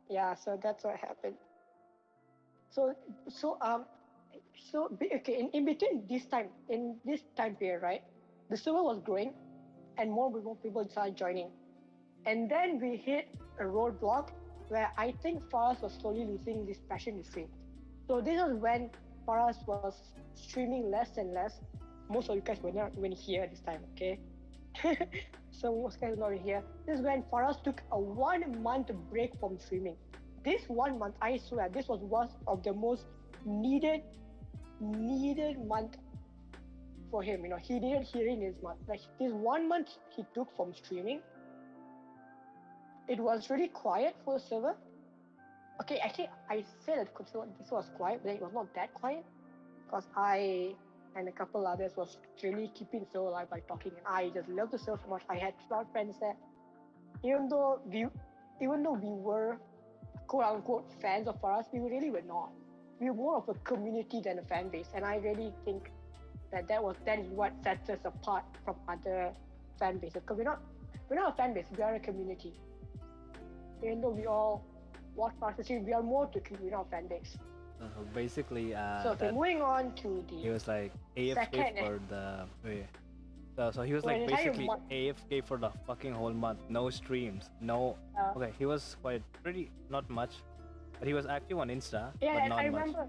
Yeah, so that's what happened. So so um okay, in between this time in this time period, right? The server was growing. and more people started joining. And then we hit a roadblock where I think Faraz was slowly losing this passion to stream. So this was when Faraz was streaming less and less. Most of you guys were not even here this time, okay? So most guys were not here. This is when Faraz took a 1 month break from streaming. This 1 month, I swear, this was one of the most needed month for him. You know, he needed hearing his month. Like this 1 month he took from streaming, it was really quiet for the server. Okay, actually, I said that this was quiet, but it was not that quiet because I and a couple others was really keeping the server alive by talking, and I just loved the server so much. I had a lot of friends there. Even though we were quote unquote fans of Faraz, we really were not. We were more of a community than a fan base, and I really think that is what sets us apart from other fan bases. Because we're not a fan base, we are a community. Even though we all watch Faraz stream, we are more to we're not a fan base. Basically, So okay, moving on to he the was like AFK second- for the wait. So he was For like an entire basically month. AFK for the fucking whole month. No streams. No. Okay, he was quite pretty not much, but he was active on Insta, yeah, but and not I much. remember.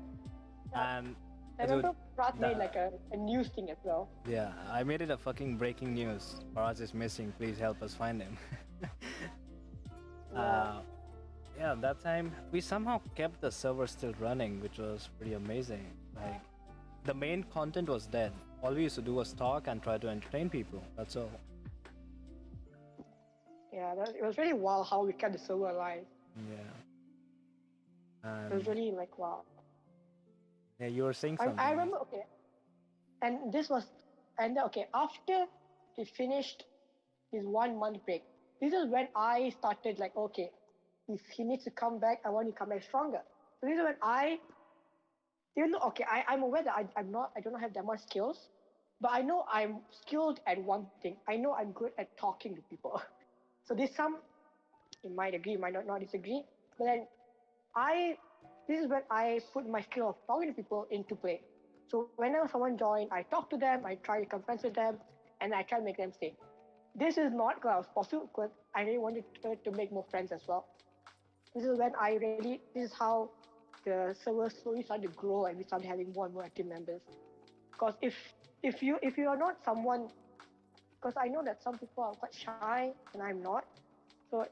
And I dude, remember Faraz made the- like a news thing as well. yeah, I made it a fucking breaking news. Faraz is missing. Please help us find him. Yeah. Yeah, that time we somehow kept the server still running, which was pretty amazing. Like, the main content was dead. All we used to do was talk and try to entertain people. That's all. Yeah, it was really wild how we kept the server alive. Yeah. It was And really like wow. yeah, you were saying something. I remember, okay, and this was, and okay, after he finished his 1 month break, this is when I started like, okay, if he needs to come back, I want to come back stronger. So this is when even though, okay, I'm aware that I do not have that much skills, but I know I'm skilled at one thing. I know I'm good at talking to people. So you might agree, you might not disagree, but then this is when I put my skill of talking to people into play. So whenever someone joined, I talk to them, I try to become friends with them, and I try to make them stay. This is not because I was possible, because I really wanted to make more friends as well. This is how the server slowly started to grow and we started having more and more active members. Because if you are not someone, because I know that some people are quite shy and I'm not. So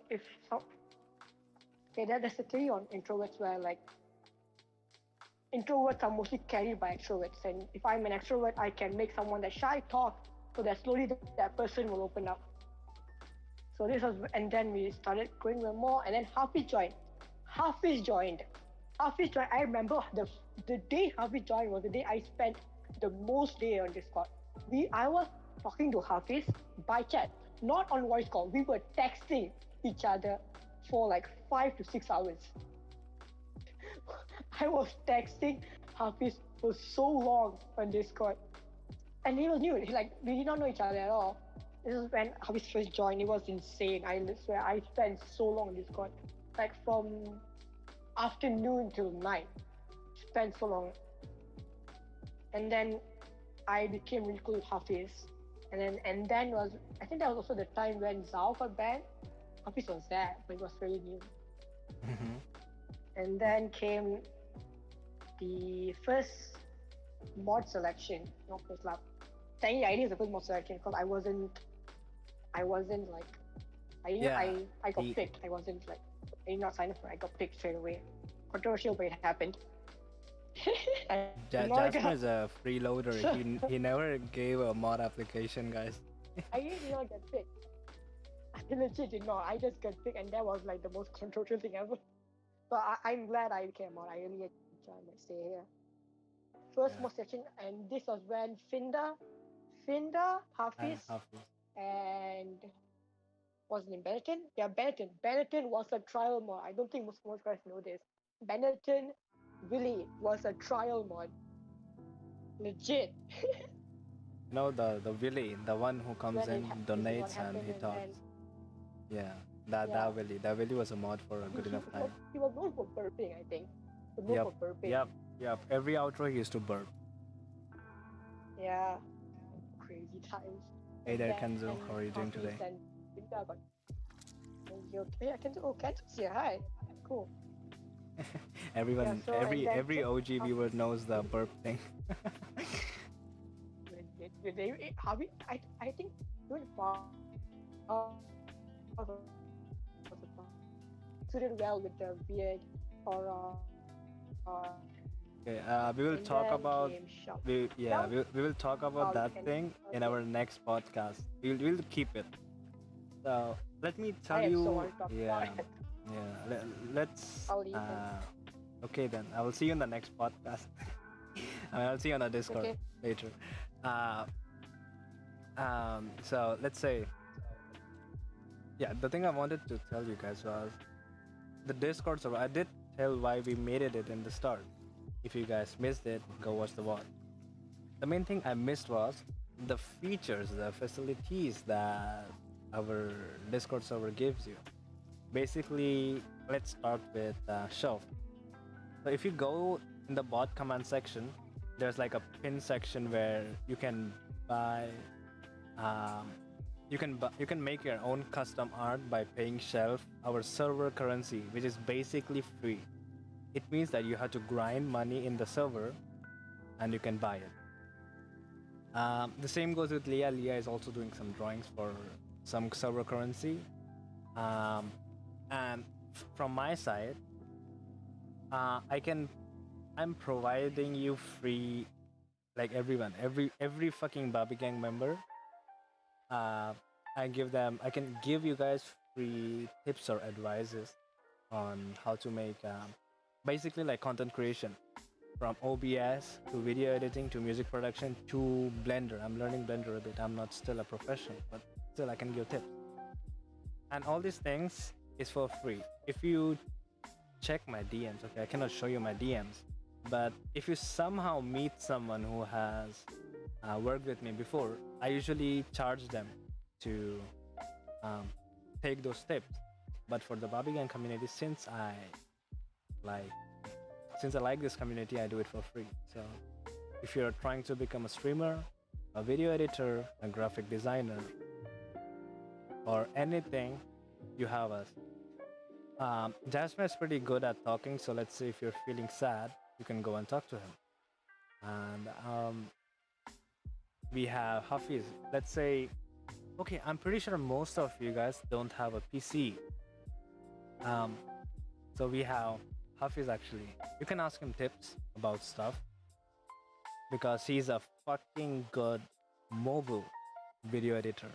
there's a theory on introverts where like introverts are mostly carried by extroverts, and if I'm an extrovert, I can make someone that's shy talk, so that slowly that person will open up. So and then we started going more, and then Hafiz joined. I remember the day Hafiz joined was the day I spent the most day on Discord. I was talking to Hafiz by chat, not on voice call. We were texting each other for like 5 to 6 hours. I was texting Hafiz for so long on Discord, and he was new. We did not know each other at all. This is when Hafiz first joined. It was insane. I swear, I spent so long on Discord, like from afternoon till night. Spent so long, and then I became really cool with Hafiz, and then I think that was also the time when Zao got banned. Hafiz was there, but it was very new. Mhm. And then came the first mod selection, not first lap. Technically, I did the first mod selection because I wasn't like, Yeah, I got he- picked. I wasn't like, I did not sign up for it. I got picked straight away. Controversial, but it happened. I'm not Jasmine gonna- is a freeloader. He never gave a mod application, guys. I really did not get picked. I legit did not. I just got picked, and that was like the most controversial thing ever. So I'm glad I came out. I really enjoyed my stay here. First Yeah. mod selection, and this was when Finda, And Hafiz, Hafiz. and was it Benetton? Yeah, Benetton. Benetton was a trial mod. I don't think most guys know this. Benetton Willy was a trial mod. Legit. You know the Willy, the one who comes When it in, this is what donates, and happened, he and talks. then- Yeah, that Yeah. Willy. That Willy was a mod for a good enough time. He was known for burping, I think. He was known Yep, for burping. Yep. Every outro he used to burp. Yeah. Crazy times. Hey there, And Kenzo. How are you doing Hafiz today? and Binta got. Yeah, Kenzo. Oh, Kenzo's here. Hi. Cool. Yeah. Everyone, So and every then OG viewer knows the burp thing. Harvey, I think you went far suited well with the beard or Okay, we will and talk then about came shop. yeah, we will talk about that And thing in our next podcast. We'll keep it. So let me I tell am so you, on top. yeah, let's. I'll leave Okay then, I will see you in the next podcast. I mean, I'll see you on the Discord Okay. later. Uh, so let's say, yeah, the thing I wanted to tell you guys was the Discord server. I did tell why we made it in the start. If you guys missed it, go watch the VOD. The main thing I missed was the features, the facilities that our Discord server gives you. Basically, let's start with shelf. So if you go in the bot command section, there's like a pin section where you can buy, you can make your own custom art by paying Shelf, our server currency, which is basically free. It means that you have to grind money in the server, and you can buy it. The same goes with Leah. Leah is also doing some drawings for some server currency. And from my side, I'm providing you free, like everyone, every fucking Babi Gang member. I can give you guys free tips or advices on how to make, basically like content creation, from OBS to video editing to music production to Blender. I'm learning Blender a bit. I'm not still a professional, but still I can give tips. And all these things is for free. If you check my DMs, okay, I cannot show you my DMs, but if you somehow meet someone who has worked with me before, I usually charge them to take those tips. But for the Babi Gang community, since I like this community, I do it for free. So if you're trying to become a streamer, a video editor, a graphic designer, or anything, you have us. Jasmine is pretty good at talking, so let's say if you're feeling sad, you can go and talk to him. And we have Hafiz. Let's say, okay, I'm pretty sure most of you guys don't have a PC. So we have Hafiz actually. You can ask him tips about stuff because he's a fucking good mobile video editor.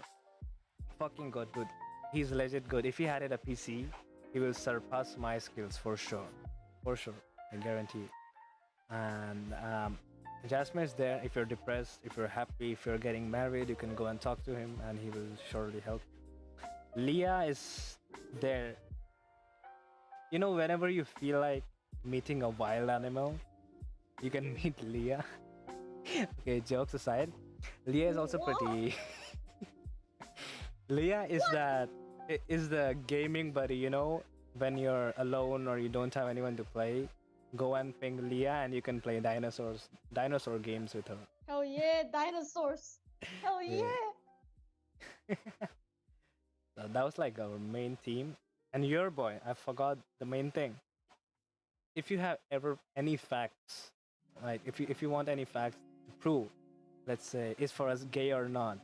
Fucking good, dude. He's legit good. If he had it a PC, he will surpass my skills for sure. For sure. I guarantee it. And Jasmine is there. If you're depressed, if you're happy, if you're getting married, you can go and talk to him and he will surely help you. Leah is there. You know, whenever you feel like meeting a wild animal, you can meet Leah. Okay, jokes aside, Leah is also pretty. Leah is the gaming buddy, you know, when you're alone or you don't have anyone to play, go and ping Leah and you can play dinosaur games with her. Hell yeah, dinosaurs. Hell Yeah. yeah. So that was like our main theme. And your boy, I forgot the main thing. If you have ever any facts, like if you want any facts to prove, let's say, is for us gay or not,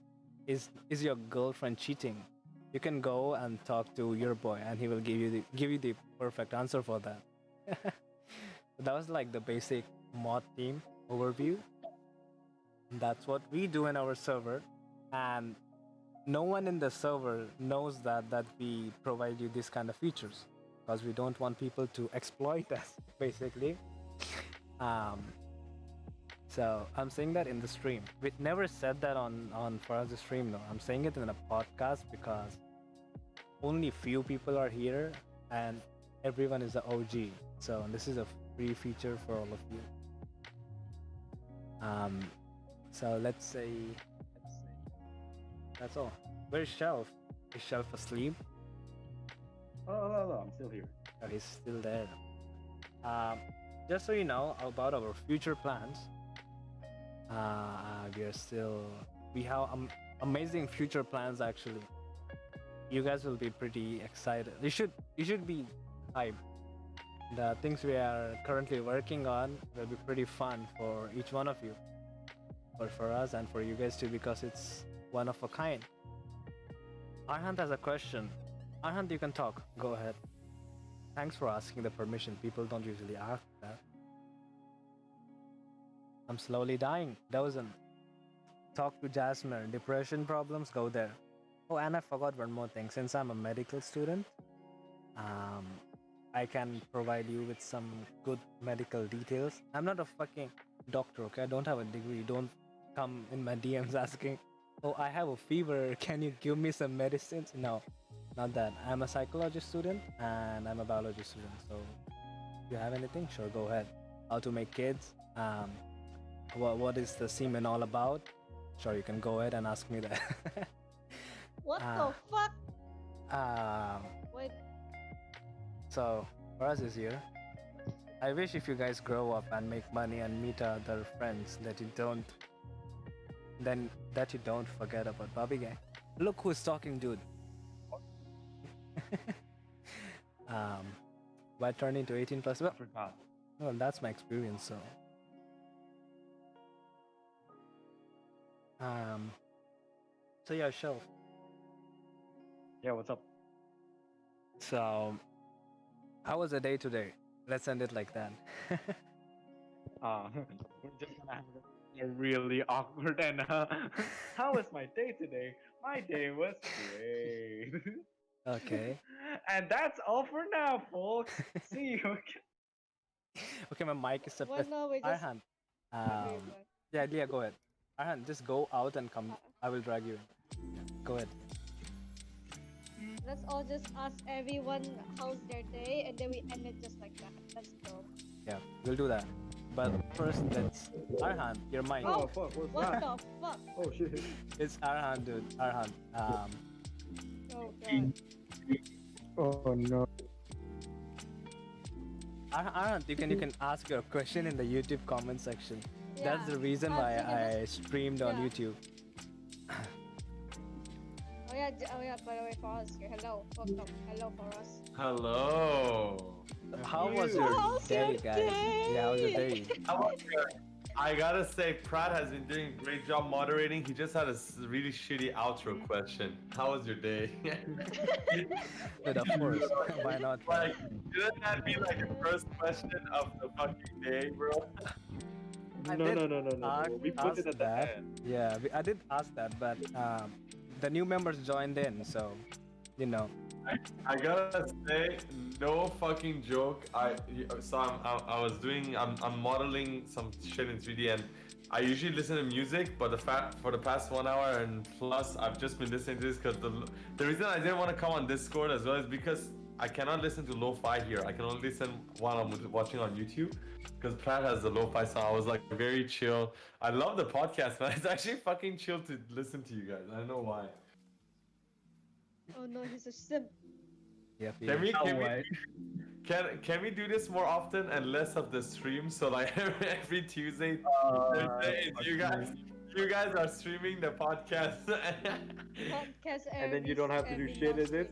is your girlfriend cheating? You can go and talk to your boy, and he will give you the perfect answer for that. That was like the basic mod theme overview. That's what we do in our server, and no one in the server knows that we provide you this kind of features because we don't want people to exploit us, basically. So I'm saying that in the stream. We never said that on Faraz's stream, though. I'm saying it in a podcast because only few people are here and everyone is an OG. So this is a free feature for all of you. So let's say that's all. Where's Shelf? Is Shelf asleep? Oh, I'm still here. Oh, he's still there. Just so you know about our future plans, we have amazing future plans actually. You guys will be pretty excited. You should be hyped. The things we are currently working on will be pretty fun for each one of you, or for us and for you guys too, because it's one of a kind. Arhant has a question. Arhant, you can talk. Go ahead. Thanks for asking the permission. People don't usually ask that. I'm slowly dying. Doesn't talk to Jasmine. Depression problems, go there. Oh, and I forgot one more thing. Since I'm a medical student, um, I can provide you with some good medical details. I'm not a fucking doctor, okay? I don't have a degree. Don't come in my DMs asking, oh, I have a fever. Can you give me some medicines? No, not that. I'm a psychology student and I'm a biology student. So if you have anything, sure, go ahead. How to make kids? What is the semen all about? Sure, you can go ahead and ask me that. What Ah. the fuck? um, Wait, so for us this year, I wish if you guys grow up and make money and meet other friends that you don't forget about Babi gang. Look who's talking, dude. um, by turning to 18 plus, I well, forgot. that's my experience. So, um, so yeah, Shelf. Yeah, what's up? So, how was the day today? Let's end it like that. We're just gonna have a really awkward and how was my day today? My day was great. Okay. And that's all for now, folks. See you again. Okay, my mic is why suppressed. not we just Arhan. okay, Yeah, Leah, go ahead. Arhan, just go out and come. I will drag you in. Go ahead. let's all just ask everyone how's their day and then we end it just like that. Let's go. Yeah, we'll do that. But first, let's. Arhan, your mic. Oh, fuck, what's What that? the fuck? Oh shit. It's Arhan, dude. Arhan. Oh god. Oh no. Arhan, you can ask your question in the YouTube comment section. That's the reason Ah, why so you can I streamed on yeah. YouTube. Oh yeah, by the way, for us here. Hello. Welcome. Hello for us. Hello. How was you? your How's day, your guys? day? Yeah, how's your day? How was your- I gotta say, Pratt has been doing a great job moderating. He just had a really shitty outro question. How was your day? But of course, why not? Like, shouldn't that be like the first question of the fucking day, bro? I No, did no, no, no, no. ask- We put it ask at the that. end. Yeah, I did ask that, but the new members joined in, so you know. I gotta say, no fucking joke. I was doing I'm modeling some shit in 3D, and I usually listen to music, but for the past 1 hour and plus, I've just been listening to this because the reason I didn't want to come on Discord as well is because I cannot listen to lo-fi here. I can only listen while I'm watching on YouTube. Because Pratt has the lo-fi sound. I was like very chill. I love the podcast, man. It's actually fucking chill to listen to you guys. I don't know why. Oh no, he's a simp. Yep, Can we Alright. can we do this more often and less of the stream? So like every Tuesday, Thursday, you guys are streaming the podcast. Podcast And then you don't have to do shit, is it?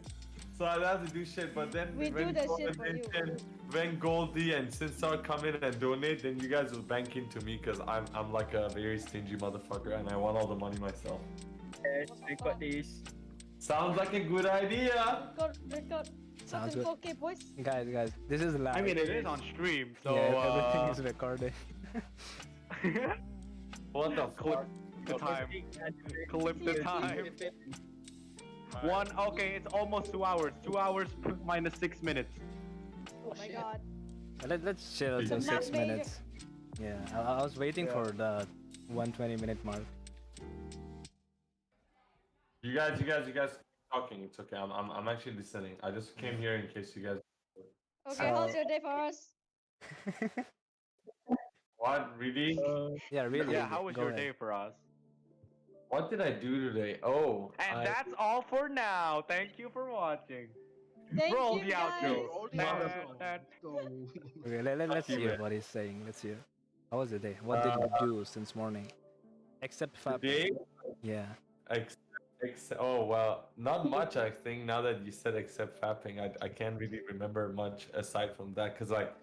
So I don't have to do shit, but then We do the shit for you. when Goldie and Sinstar come in and donate, then you guys will bank into me because I'm like a very stingy motherfucker and I want all the money myself. Yes, we got this. Sounds like a good idea. Record. Sounds Fucking good. okay, boys. Guys, this is live. I mean, it is on stream, so yeah, everything is recorded. What the clip fuck? the time. Clip the time. Okay, it's almost 2 hours. 2 hours minus 6 minutes. Oh my god. Let's chill till So 6 not major- minutes. Yeah, I was waiting Yeah. for the 120-minute mark. You guys talking. It's okay. I'm actually listening. I just came here in case you guys. Okay, how's your day for us? What really? Yeah, really. Yeah, how was go your ahead. day for us? What did I do today? Oh, And that's all for now. Thank you for watching. Thank Roll you the outro. guys. Go. Okay, let's Fuck you, hear man. what he's saying. Let's hear. How was the day? What did you do since morning? Except today, Yeah. except Oh well, not much. I think now that you said except fapping, I can't really remember much aside from that because like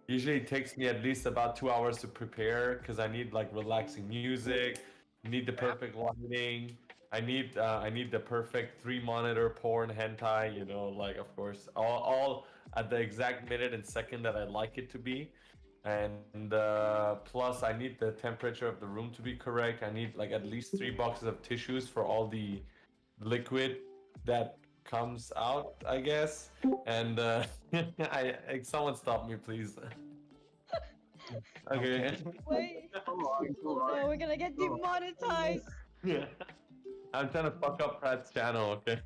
usually it takes me at least about 2 hours to prepare because I need like relaxing music, need the perfect lighting, I need the perfect 3 monitor porn hentai. You know, like of course all at the exact minute and second that I like it to be. And plus, I need the temperature of the room to be correct. I need like at least 3 boxes of tissues for all the liquid that comes out, I guess. And someone stop me, please. Okay. Wait. Go on, Oh go on. no, we're gonna get Go on. demonetized. Yeah. I'm trying to fuck up Pratt's channel, okay?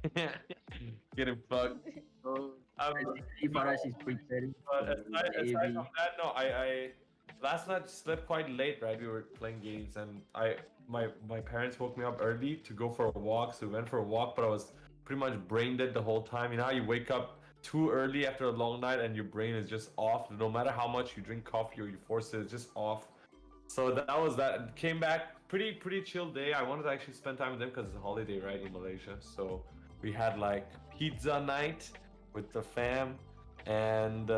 Get him fucked. So Um, basically, Faraz is preparing for But the aside AV. from that, no, I last night slept quite late, right? We were playing games, and my parents woke me up early to go for a walk. So we went for a walk, but I was pretty much brain dead the whole time. You know how you wake up too early after a long night and your brain is just off. No matter how much you drink coffee or you force it, it's just off. So that was that. Came back pretty chill day. I wanted to actually spend time with them because it's a holiday, right, in Malaysia. So we had like pizza night with the fam, and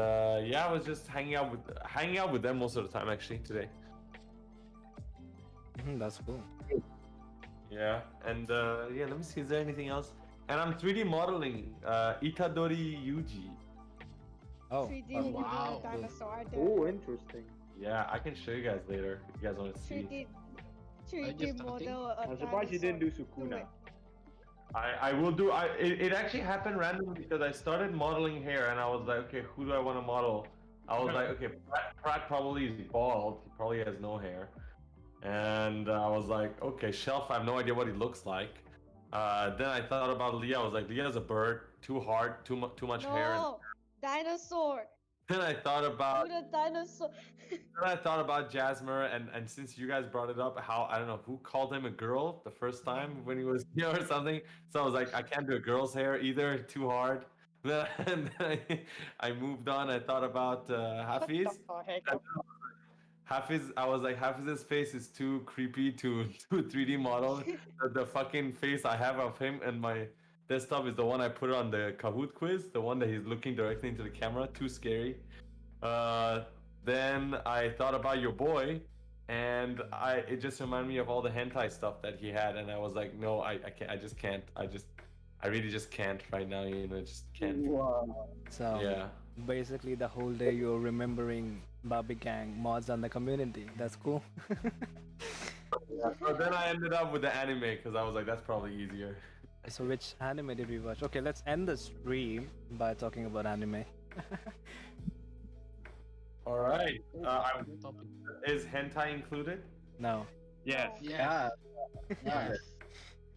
yeah, I was just hanging out with them most of the time actually today. That's cool. Yeah, and yeah, let me see. Is there anything else? And I'm 3D modeling Itadori Yuji. Oh, 3D okay. with Wow. a dinosaur. Oh, interesting. Yeah, I can show you guys later if you guys want to see. 3D, I 3D just starting. model a I'm surprised you didn't dinosaur. do Sukuna. it. I will do. It actually happened randomly because I started modeling hair and I was like, okay, who do I want to model? I was like, okay, Pratt probably is bald. He probably has no hair. And I was like, okay, Shelf, I have no idea what he looks like. Then I thought about Leah. I was like, Leah's a bird, too hard, too much hair. And No, dinosaur. then I thought about Do the dinosaur. Jasmer, and since you guys brought it up, how I don't know who called him a girl the first time when he was here or something. So I was like, I can't do a girl's hair either, too hard. Then I moved on. I thought about Hafiz. What the heck? Hafiz, I was like, Hafiz's face is too creepy to 3D model. The fucking face I have of him and my desktop is the one I put on the Kahoot quiz, the one that he's looking directly into the camera. Too scary. Then I thought about your boy, and it just reminded me of all the hentai stuff that he had, and I was like, no, I can't. I just can't. I really just can't right now. You know, just can't. Wow. So Yeah. basically, the whole day you're remembering Babi Gang mods on the community. That's cool. So then I ended up with the anime because I was like, that's probably easier. So which anime did we watch? Okay, let's end the stream by talking about anime. All right. Topic. Is hentai included? No. Yes. Yeah. Yes.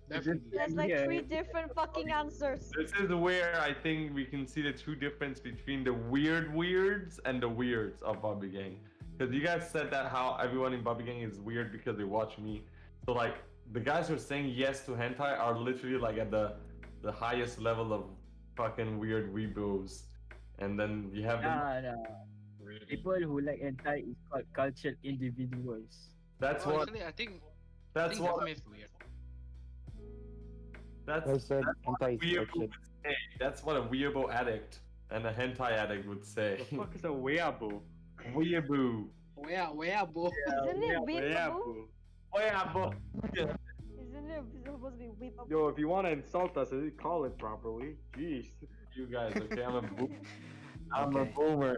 Definitely. There's like Yeah. 3 different fucking answers. This is where I think we can see the true difference between the weirds and the weirds of Bobby Gang. Because you guys said that how everyone in Bobby Gang is weird because they watch me. So like the guys who are saying yes to hentai are literally like at the highest level of fucking weird weebos. And then you have the Nah. People who like hentai is called cultured individuals. that's Oh, what actually, I think that's what Ahmed is weird. that's Well said, that's what a hentai is weirdo cultured. would say. That's what a weirdo addict and a hentai addict would say. The fuck is a weeaboo? Weeaboo. Where, bro? Isn't it weeaboo? Weeaboo. Weeaboo. Isn't it supposed to be weeaboo? Yo, if you want to insult us, call it properly. Jeez. You guys, okay? I'm a Okay. boomer.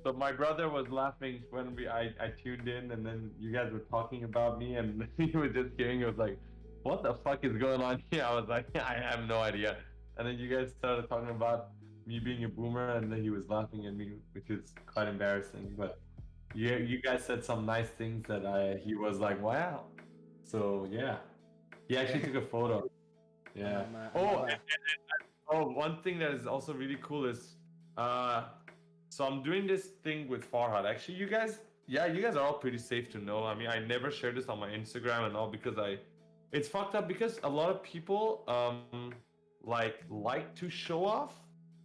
So my brother was laughing when I tuned in, and then you guys were talking about me, and he was just hearing. It was like, "What the fuck is going on here?" I was like, "I have no idea." And then you guys started talking about me being a boomer, and then he was laughing at me, which is quite embarrassing. But you guys said some nice things that he was like, "Wow." So yeah, he actually took a photo. Yeah. Oh, oh, one thing that is also really cool is, so I'm doing this thing with Farhad. Actually, you guys are all pretty safe to know. I mean, I never share this on my Instagram and all because it's fucked up because a lot of people like to show off.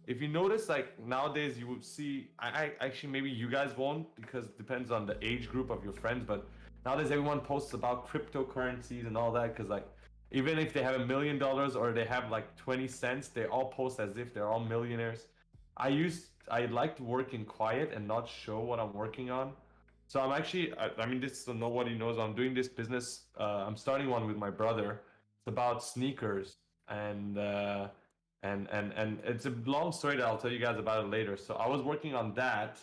If you notice, like nowadays, you would see. I actually maybe you guys won't because it depends on the age group of your friends. But nowadays, everyone posts about cryptocurrencies and all that because like Even if they have $1 million or they have like 20 cents, they all post as if they're all millionaires. I like to work in quiet and not show what I'm working on. So I'm actually, I mean, this so nobody knows. I'm doing this business. I'm starting one with my brother. It's about sneakers, and and it's a long story that I'll tell you guys about it later. So I was working on that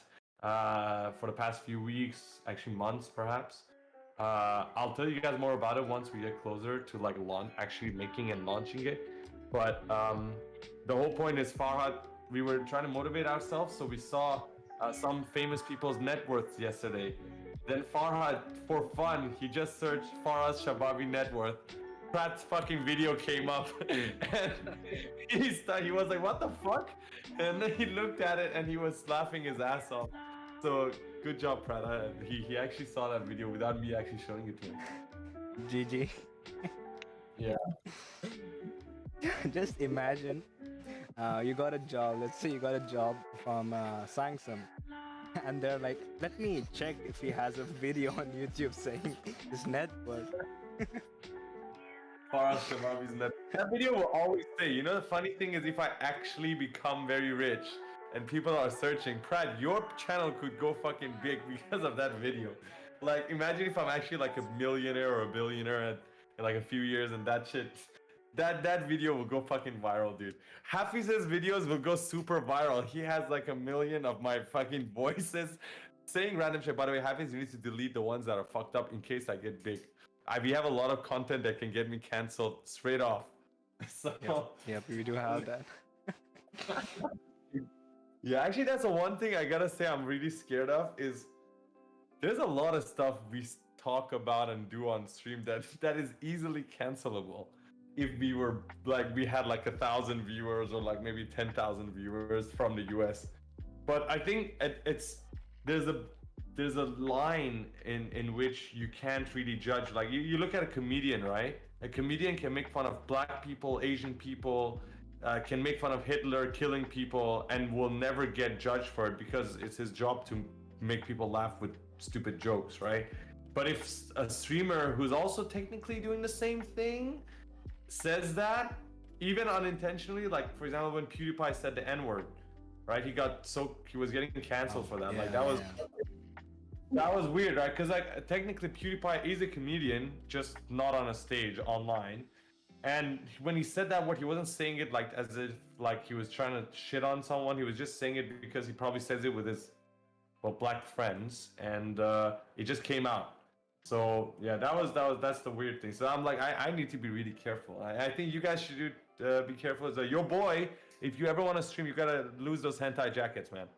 for the past few weeks, actually months, perhaps. I'll tell you guys more about it once we get closer to like launch, actually making and launching it. But the whole point is Farhad. We were trying to motivate ourselves, so we saw some famous people's net worths yesterday. Then Farhad, for fun, he just searched Farhad's Shababi net worth. Pratt's fucking video came up, and he was like, "What the fuck?" And then he looked at it, and he was laughing his ass off. So good job, Pratt. He actually saw that video without me actually showing it to him. GG. Yeah. Just imagine, you got a job. Let's say you got a job from Samsung, and they're like, "Let me check if he has a video on YouTube saying his net worth." Farhad Shababi's net. That video will always say, you know, the funny thing is if I actually become very rich and people are searching, Pratt, your channel could go fucking big because of that video. Like, imagine if I'm actually like a millionaire or a billionaire in like a few years and that shit. That video will go fucking viral, dude. Hafiz's videos will go super viral. He has like 1 million of my fucking voices saying random shit. By the way, Hafiz, you need to delete the ones that are fucked up in case I get big. We have a lot of content that can get me canceled straight off. So Yep, we do have that. yeah, actually, that's the one thing I gotta say I'm really scared of is there's a lot of stuff we talk about and do on stream that is easily cancelable. If we were like we had like 1,000 viewers or like maybe 10,000 viewers from the US, but I think there's a line in which you can't really judge. Like you look at a comedian, right? A comedian can make fun of black people, Asian people, can make fun of Hitler killing people, and will never get judged for it because it's his job to make people laugh with stupid jokes, right? But if a streamer who's also technically doing the same thing says that, even unintentionally, like for example when PewDiePie said the N-word, right? He was getting canceled for that. Yeah, like that was weird, right? Because like technically PewDiePie is a comedian, just not on a stage online. And when he said that word, he wasn't saying it like as if like he was trying to shit on someone. He was just saying it because he probably says it with his black friends, and it just came out. So yeah, that's the weird thing. So I'm like, I need to be really careful. I think you guys should be careful. So your boy, if you ever want to stream, you gotta lose those hentai jackets, man.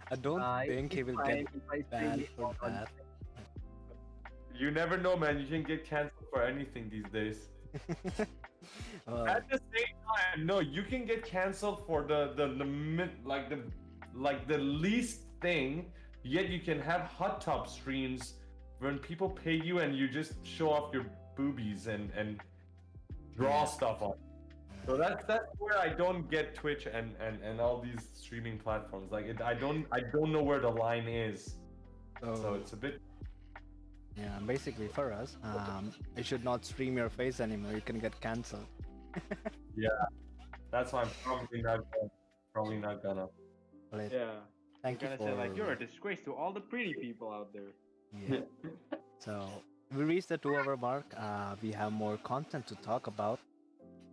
I don't think he will get banned for that. You never know, man. You can get canceled for anything these days. At the same time, no, you can get canceled for the least thing. Yet you can have hot tub streams when people pay you and you just show off your boobies and draw stuff on. So that's where I don't get Twitch and all these streaming platforms. Like I don't know where the line is. So it's a bit. Yeah, basically for us, you should not stream your face anymore. You can get cancelled. Yeah, that's why I'm probably not gonna. Yeah. Thank you Gonna for. say like you're a disgrace to all the pretty people out there. Yeah. So we reached the 2-hour mark. We have more content to talk about.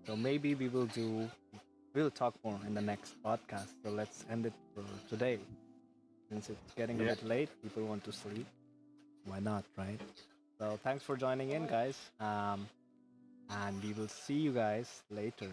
So maybe we'll talk more in the next podcast. So let's end it for today. Since it's getting a bit late, people want to sleep. Why not, right? So thanks for joining in, guys. And we will see you guys later.